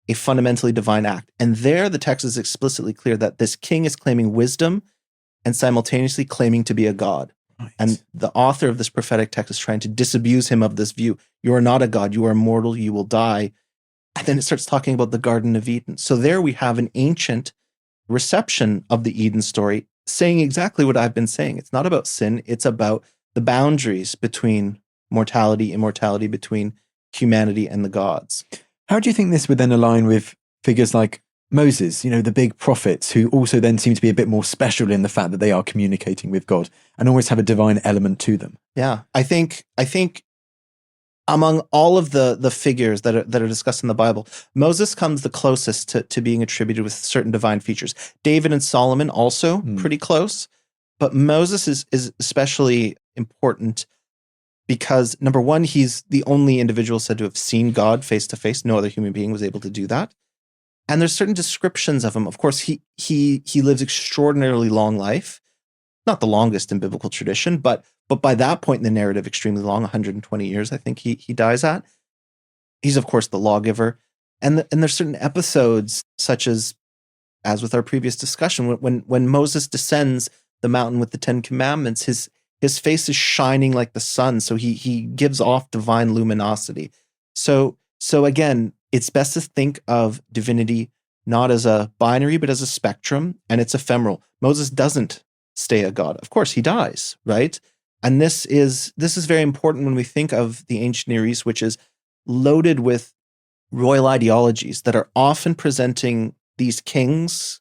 a fundamentally divine act. And there the text is explicitly clear that this king is claiming wisdom and simultaneously claiming to be a god. Right. And the author of this prophetic text is trying to disabuse him of this view. You are not a god. You are mortal. You will die. And then it starts talking about the Garden of Eden. So there we have an ancient reception of the Eden story saying exactly what I've been saying. It's not about sin. It's about the boundaries between mortality, immortality, between humanity and the gods. How do you think this would then align with figures like Moses, the big prophets, who also then seem to be a bit more special in the fact that they are communicating with God and always have a divine element to them? Yeah, I think among all of the figures that are discussed in the Bible, Moses comes the closest to being attributed with certain divine features. David and Solomon also pretty close, but Moses is especially important because, number one, he's the only individual said to have seen God face to face. No other human being was able to do that. And there's certain descriptions of him. Of course, he lives extraordinarily long life, not the longest in biblical tradition, but by that point in the narrative, extremely long, 120 years, I think he dies at. He's, of course, the lawgiver. And there's certain episodes, such as with our previous discussion, when Moses descends the mountain with the 10 Commandments, His face is shining like the sun, so he gives off divine luminosity. So again, it's best to think of divinity not as a binary, but as a spectrum, and it's ephemeral. Moses doesn't stay a god. Of course, he dies, right? And this is very important when we think of the ancient Near East, which is loaded with royal ideologies that are often presenting these kings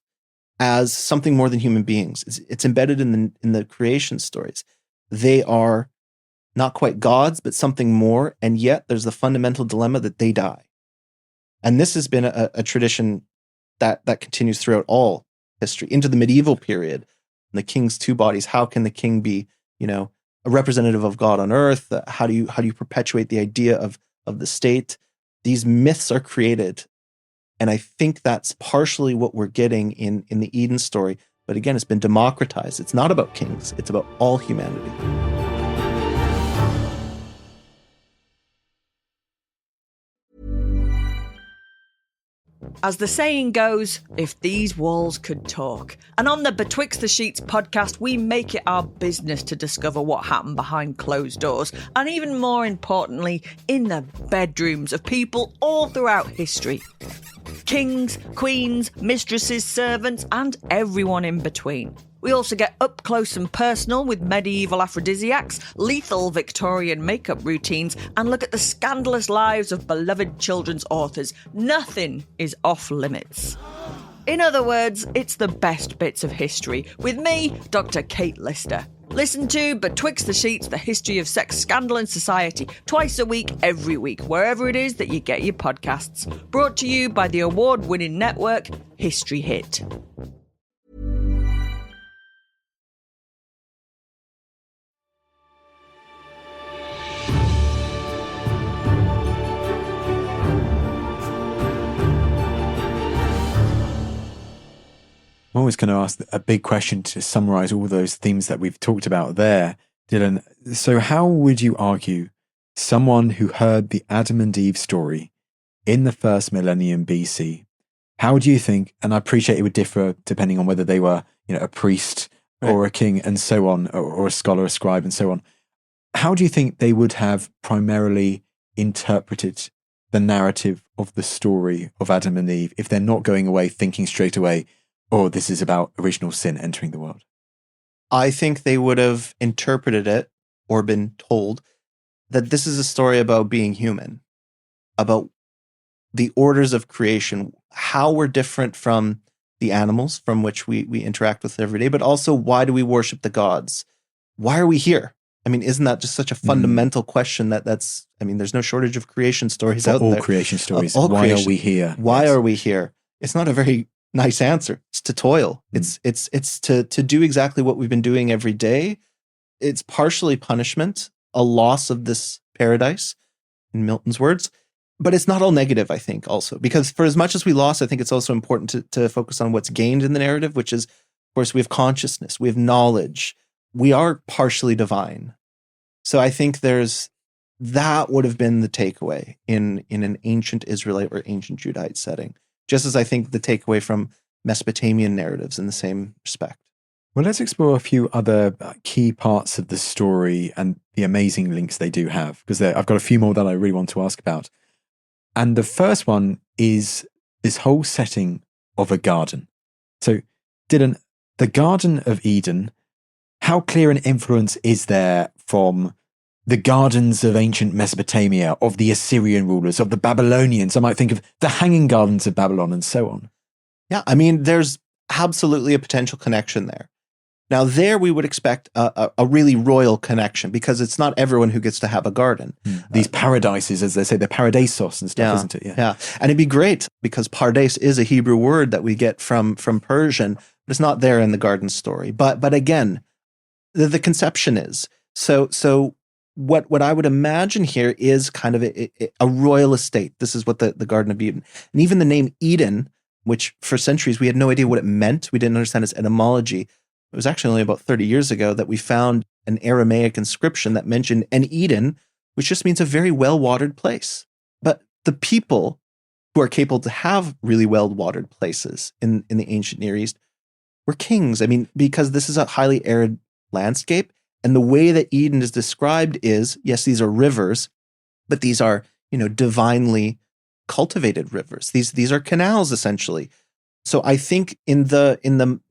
as something more than human beings. It's embedded in the creation stories. They are not quite gods, but something more, and yet there's the fundamental dilemma that they die. And this has been a tradition that continues throughout all history, into the medieval period. The king's two bodies. How can the king be, a representative of God on earth? How do you perpetuate the idea of the state? These myths are created, and I think that's partially what we're getting in the Eden story. But again, it's been democratized. It's not about kings. It's about all humanity. As the saying goes, if these walls could talk. And on the Betwixt the Sheets podcast, we make it our business to discover what happened behind closed doors, and even more importantly, in the bedrooms of people all throughout history. Kings, queens, mistresses, servants, and everyone in between. We also get up close and personal with medieval aphrodisiacs, lethal Victorian makeup routines, and look at the scandalous lives of beloved children's authors. Nothing is off limits. In other words, it's the best bits of history, with me, Dr. Kate Lister. Listen to Betwixt the Sheets, the history of sex, scandal and society, twice a week, every week, wherever it is that you get your podcasts. Brought to you by the award-winning network, History Hit. I'm always going to ask a big question to summarize all those themes that we've talked about there, Dylan. So how would you argue someone who heard the Adam and Eve story in the first millennium BC, how do you think, and I appreciate it would differ depending on whether they were, a priest or a king and so on, or a scholar, a scribe and so on, how do you think they would have primarily interpreted the narrative of the story of Adam and Eve if they're not going away thinking straight away, oh, this is about original sin entering the world? I think they would have interpreted it or been told that this is a story about being human, about the orders of creation, how we're different from the animals from which we interact with every day, but also why do we worship the gods? Why are we here? I mean, isn't that just such a fundamental question there's no shortage of creation stories out there. All creation stories. Why are we here? Why are we here? It's not a very nice answer. It's to toil. It's to do exactly what we've been doing every day. It's partially punishment, a loss of this paradise, in Milton's words. But it's not all negative, I think, also. Because for as much as we lost, I think it's also important to focus on what's gained in the narrative, which is, of course, we have consciousness, we have knowledge. We are partially divine. So I think that would have been the takeaway in an ancient Israelite or ancient Judite setting. Just as I think the takeaway from Mesopotamian narratives in the same respect. Well, let's explore a few other key parts of the story and the amazing links they do have, because I've got a few more that I really want to ask about. And the first one is this whole setting of a garden. So, Dylan, the Garden of Eden, how clear an influence is there from the gardens of ancient Mesopotamia, of the Assyrian rulers, of the Babylonians? I might think of the Hanging Gardens of Babylon and so on. Yeah, I mean, there's absolutely a potential connection there. Now, there we would expect a really royal connection, because it's not everyone who gets to have a garden. These paradises, as they say, they're paradisos and stuff, isn't it? Yeah. And it'd be great, because pardes is a Hebrew word that we get from Persian, but it's not there in the garden story. But again, the conception is. So what I would imagine here is kind of a royal estate. This is what the Garden of Eden. And even the name Eden, which for centuries we had no idea what it meant. We didn't understand its etymology. It was actually only about 30 years ago that we found an Aramaic inscription that mentioned an Eden, which just means a very well-watered place. But the people who are capable to have really well-watered places in the ancient Near East were kings. I mean, because this is a highly arid landscape, And the way that Eden is described is, yes, these are rivers, but these are, divinely cultivated rivers. These are canals, essentially. So I think in the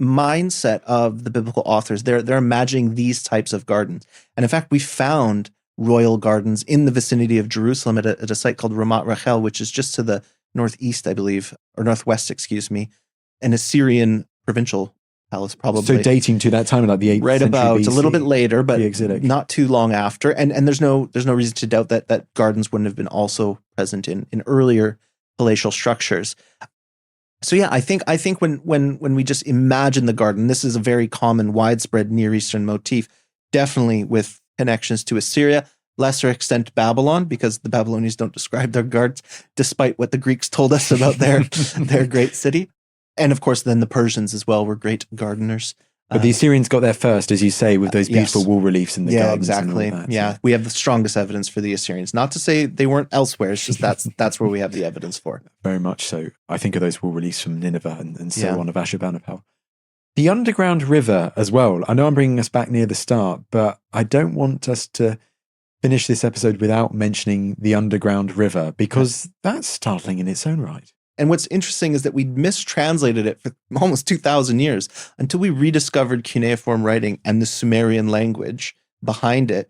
mindset of the biblical authors, they're imagining these types of gardens. And in fact, we found royal gardens in the vicinity of Jerusalem at a site called Ramat Rachel, which is just to the northeast, I believe, or northwest, excuse me, an Assyrian provincial palace, probably. So dating to that time, like the 8th right century about BC, a little bit later, but pre-exilic. not too long after. And there's no reason to doubt that gardens wouldn't have been also present in earlier palatial structures. So yeah, I think when we just imagine the garden, this is a very common, widespread Near Eastern motif, definitely with connections to Assyria, lesser extent Babylon, because the Babylonians don't describe their gardens, despite what the Greeks told us about their great city. And of course, then the Persians as well were great gardeners. But the Assyrians got there first, as you say, with those beautiful wall reliefs in the gardens. Exactly. And all that, yeah, so. we have the strongest evidence for the Assyrians. Not to say they weren't elsewhere. It's just that's where we have the evidence for. Very much so. I think of those wall reliefs from Nineveh and so on of Ashurbanipal. The underground river as well. I know I'm bringing us back near the start, but I don't want us to finish this episode without mentioning the underground river, because that's startling in its own right. And what's interesting is that we mistranslated it for almost 2,000 years until we rediscovered cuneiform writing and the Sumerian language behind it.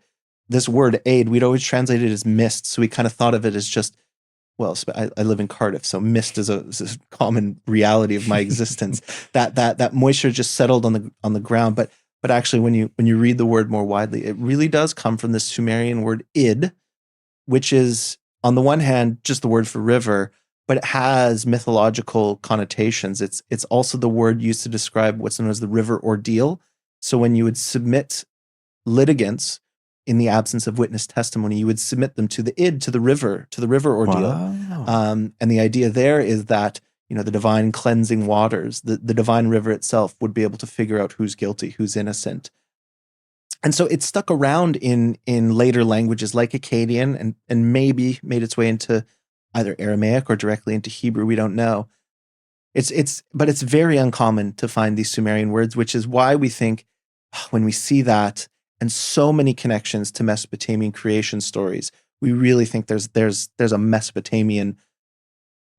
This word aid, we'd always translated it as mist. So we kind of thought of it as just, well, I live in Cardiff, so mist is a common reality of my existence. that moisture just settled on the ground. But actually, when you read the word more widely, it really does come from the Sumerian word id, which is on the one hand just the word for river, but it has mythological connotations. It's also the word used to describe what's known as the river ordeal. So when you would submit litigants in the absence of witness testimony, you would submit them to the id, to the river ordeal. Wow. And the idea there is that, the divine cleansing waters, the divine river itself would be able to figure out who's guilty, who's innocent. And so it stuck around in later languages like Akkadian and maybe made its way into either Aramaic or directly into Hebrew. We don't know. But it's very uncommon to find these Sumerian words, which is why we think when we see that and so many connections to Mesopotamian creation stories, we really think there's a Mesopotamian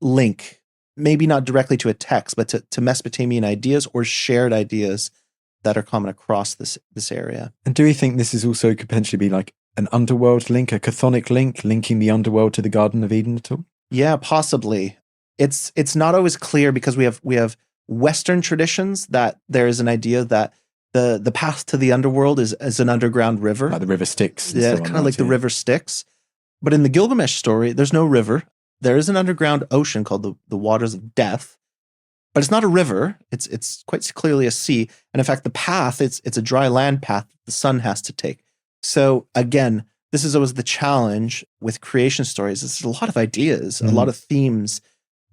link, maybe not directly to a text, but to Mesopotamian ideas or shared ideas that are common across this area. And do we think this is also could potentially be like an underworld link, a chthonic link, linking the underworld to the Garden of Eden at all? Yeah, possibly. It's not always clear because we have Western traditions that there is an idea that the path to the underworld is an underground river. Like the river Styx. Yeah, kind of like the river Styx. But in the Gilgamesh story, there's no river. There is an underground ocean called the Waters of Death. But it's not a river. It's quite clearly a sea. And in fact, the path, it's a dry land path that the sun has to take. So again, this is always the challenge with creation stories. There's a lot of ideas, a lot of themes.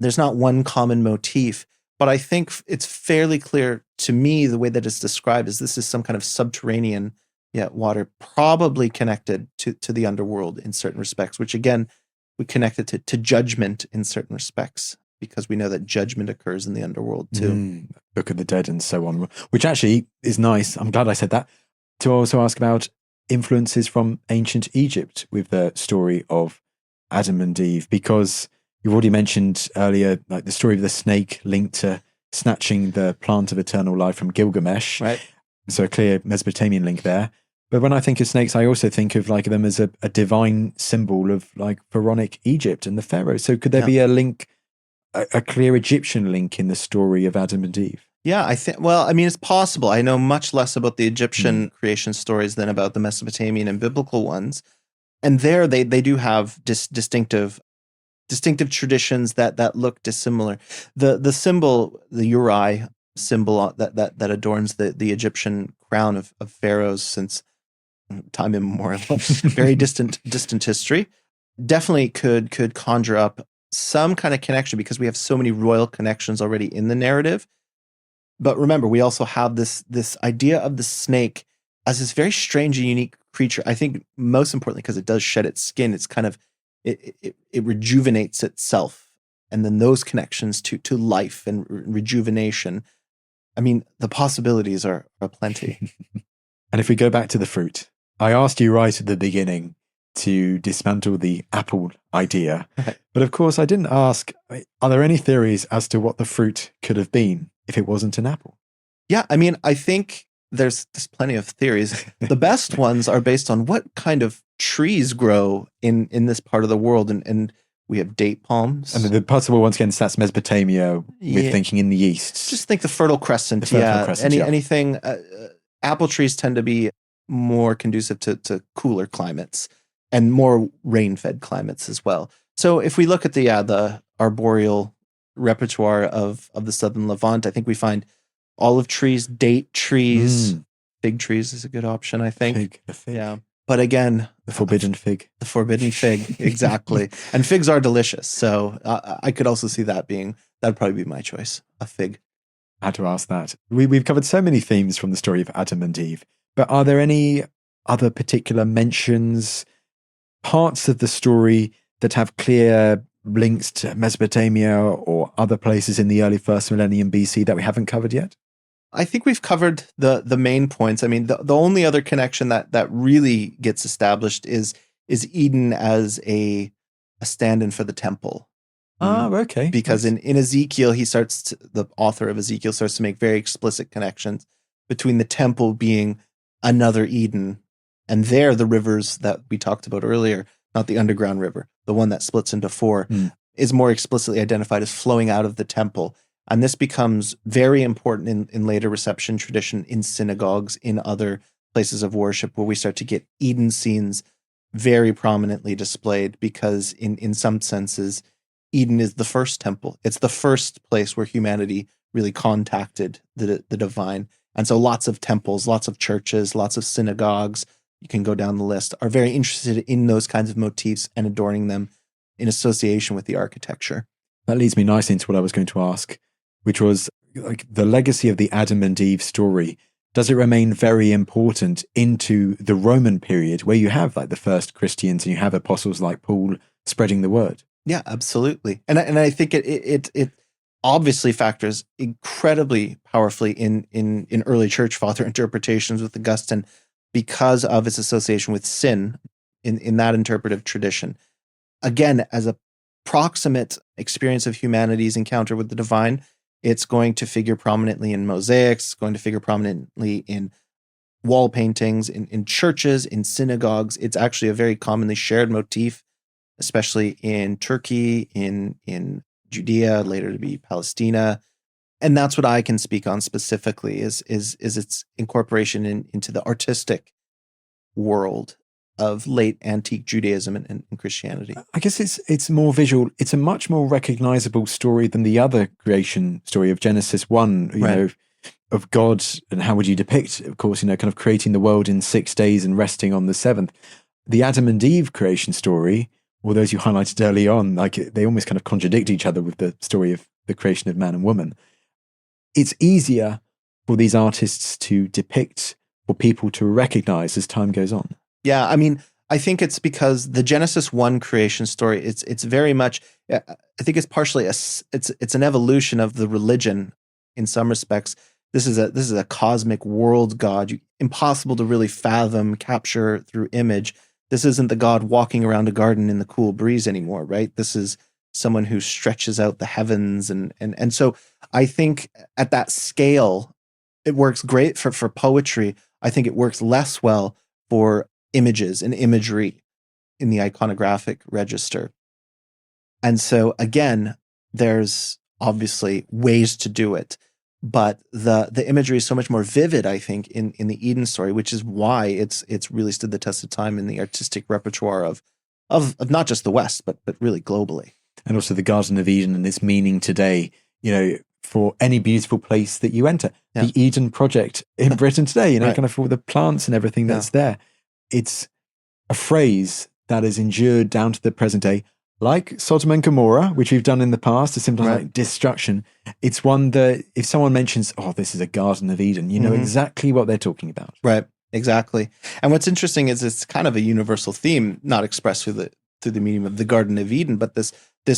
There's not one common motif. But I think it's fairly clear to me the way that it's described is this is some kind of subterranean water, probably connected to the underworld in certain respects, which again, we connect it to judgment in certain respects, because we know that judgment occurs in the underworld too. Book of the Dead and so on, which actually is nice. I'm glad I said that. To also ask about influences from ancient Egypt with the story of Adam and Eve, because you've already mentioned earlier, like the story of the snake linked to snatching the plant of eternal life from Gilgamesh. Right. So a clear Mesopotamian link there. But when I think of snakes, I also think of like them as a divine symbol of like pharaonic Egypt and the pharaoh. So could there be a link, a clear Egyptian link in the story of Adam and Eve? Yeah, it's possible. I know much less about the Egyptian creation stories than about the Mesopotamian and biblical ones. And there they do have distinctive traditions that look dissimilar. The symbol, the Uri symbol that adorns the Egyptian crown of pharaohs since time immemorial, very distant history, definitely could conjure up some kind of connection because we have so many royal connections already in the narrative. But remember, we also have this idea of the snake as this very strange and unique creature. I think most importantly because it does shed its skin. It's kind of it rejuvenates itself, and then those connections to life and rejuvenation. I mean, the possibilities are plenty. And if we go back to the fruit, I asked you right at the beginning to dismantle the apple idea. But of course, I didn't ask, are there any theories as to what the fruit could have been if it wasn't an apple? Yeah, I mean, I think there's plenty of theories. The best ones are based on what kind of trees grow in this part of the world. And we have date palms. And the possible, once again, that's Mesopotamia. We're thinking in the east. Just think the Fertile Crescent. Anything. Apple trees tend to be more conducive to cooler climates and more rain-fed climates as well. So if we look at the arboreal repertoire of the southern Levant, I think we find olive trees, date trees, fig trees is a good option, I think. The fig. Yeah. But again, the forbidden fig. The forbidden fig, exactly. And figs are delicious. So I could also see that'd probably be my choice, a fig. I had to ask that. We've covered so many themes from the story of Adam and Eve, but are there any other particular mentions, parts of the story that have clear links to Mesopotamia or other places in the early first millennium BC that we haven't covered yet? I think we've covered the main points. I mean, the only other connection that really gets established is Eden as a stand-in for the temple. Oh, okay. Because in Ezekiel, the author of Ezekiel starts to make very explicit connections between the temple being another Eden, and there the rivers that we talked about earlier, not the underground river, the one that splits into four, is more explicitly identified as flowing out of the temple. And this becomes very important in later reception tradition, in synagogues, in other places of worship, where we start to get Eden scenes very prominently displayed, because in some senses, Eden is the first temple. It's the first place where humanity really contacted the divine. And so lots of temples, lots of churches, lots of synagogues, you can go down the list, are very interested in those kinds of motifs and adorning them in association with the architecture. That leads me nicely into what I was going to ask, which was like the legacy of the Adam and Eve story. Does it remain very important into the Roman period, where you have like the first Christians and you have apostles like Paul spreading the word? Yeah, absolutely. And I think it obviously factors incredibly powerfully in early church father interpretations with Augustine, because of its association with sin in that interpretive tradition. Again, as a proximate experience of humanity's encounter with the divine, it's going to figure prominently in mosaics, it's going to figure prominently in wall paintings, in churches, in synagogues. It's actually a very commonly shared motif, especially in Turkey, in Judea, later to be Palestina. And that's what I can speak on specifically, is its incorporation into the artistic world of late antique Judaism and Christianity. I guess it's more visual. It's a much more recognizable story than the other creation story of Genesis 1, you know, of God, and how would you depict, of course, kind of creating the world in 6 days and resting on the seventh. The Adam and Eve creation story, or those you highlighted early on, like they almost kind of contradict each other with the story of the creation of man and woman. It's easier for these artists to depict, for people to recognize as time goes on. Yeah, I mean, I think it's because the Genesis 1 creation story, it's very much, I think it's partially it's an evolution of the religion in some respects. This is a cosmic world God, impossible to really fathom, capture through image. This isn't the God walking around a garden in the cool breeze anymore, right? This is someone who stretches out the heavens, and so I think at that scale, it works great for poetry. I think it works less well for images and imagery in the iconographic register. And so again, there's obviously ways to do it, but the imagery is so much more vivid, I think, in the Eden story, which is why it's really stood the test of time in the artistic repertoire of not just the West, but really globally. And also the Garden of Eden and its meaning today, for any beautiful place that you enter. Yeah. The Eden Project in Britain today, right. Kind of for the plants and everything that's there. It's a phrase that has endured down to the present day, like Sodom and Gomorrah, which we've done in the past to symbolize like destruction. It's one that if someone mentions, oh, this is a Garden of Eden, you know exactly what they're talking about. Right, exactly. And what's interesting is it's kind of a universal theme, not expressed through the medium of the Garden of Eden, but this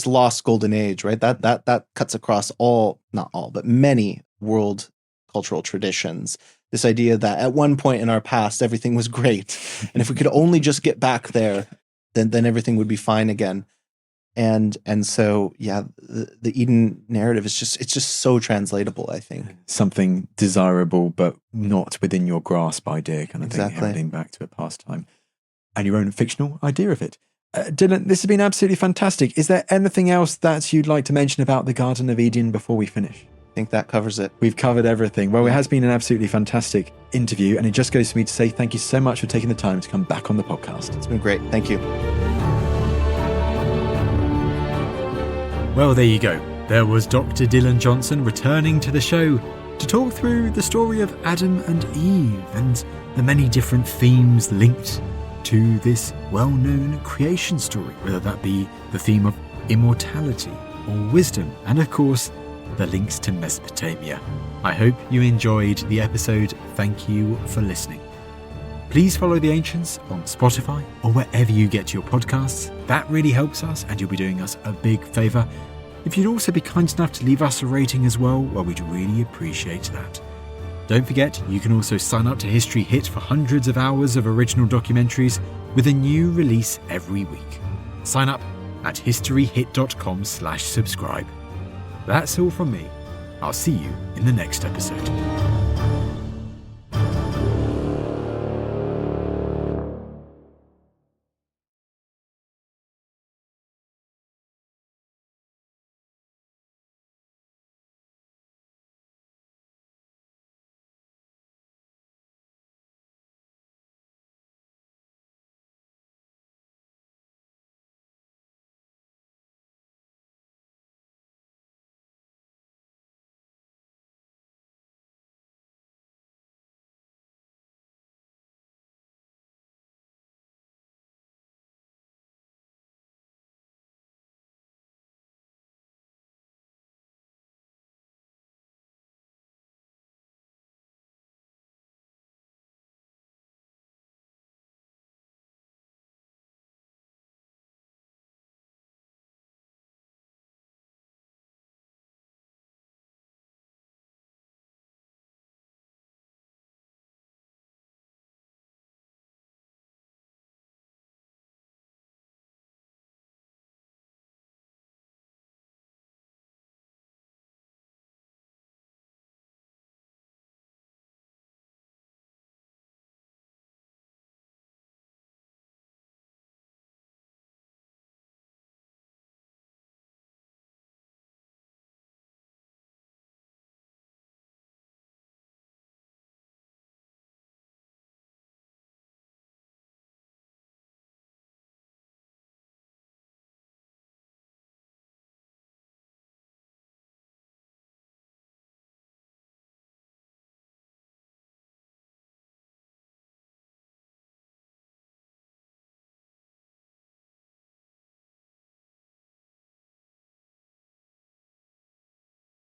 lost golden age, right? That cuts across not all, but many world cultural traditions. This idea that at one point in our past, everything was great. And if we could only just get back there, then everything would be fine again. And so, yeah, the Eden narrative is just so translatable, I think. Something desirable, but not within your grasp idea kind of Exactly. thing, heralding back to a past time. And your own fictional idea of it. Dylan, this has been absolutely fantastic. Is there anything else that you'd like to mention about the Garden of Eden before we finish? I think that covers it. We've covered everything. Well, it has been an absolutely fantastic interview, and it just goes for me to say thank you so much for taking the time to come back on the podcast. It's been great. Thank you. Well, there you go. There was Dr. Dylan Johnson returning to the show to talk through the story of Adam and Eve and the many different themes linked to this well-known creation story, whether that be the theme of immortality or wisdom, and of course, the links to Mesopotamia. I hope you enjoyed the episode. Thank you for listening. Please follow The Ancients on Spotify or wherever you get your podcasts. That really helps us, and you'll be doing us a big favour. If you'd also be kind enough to leave us a rating as well, we'd really appreciate that. Don't forget, you can also sign up to History Hit for hundreds of hours of original documentaries with a new release every week. Sign up at historyhit.com/subscribe. That's all from me. I'll see you in the next episode.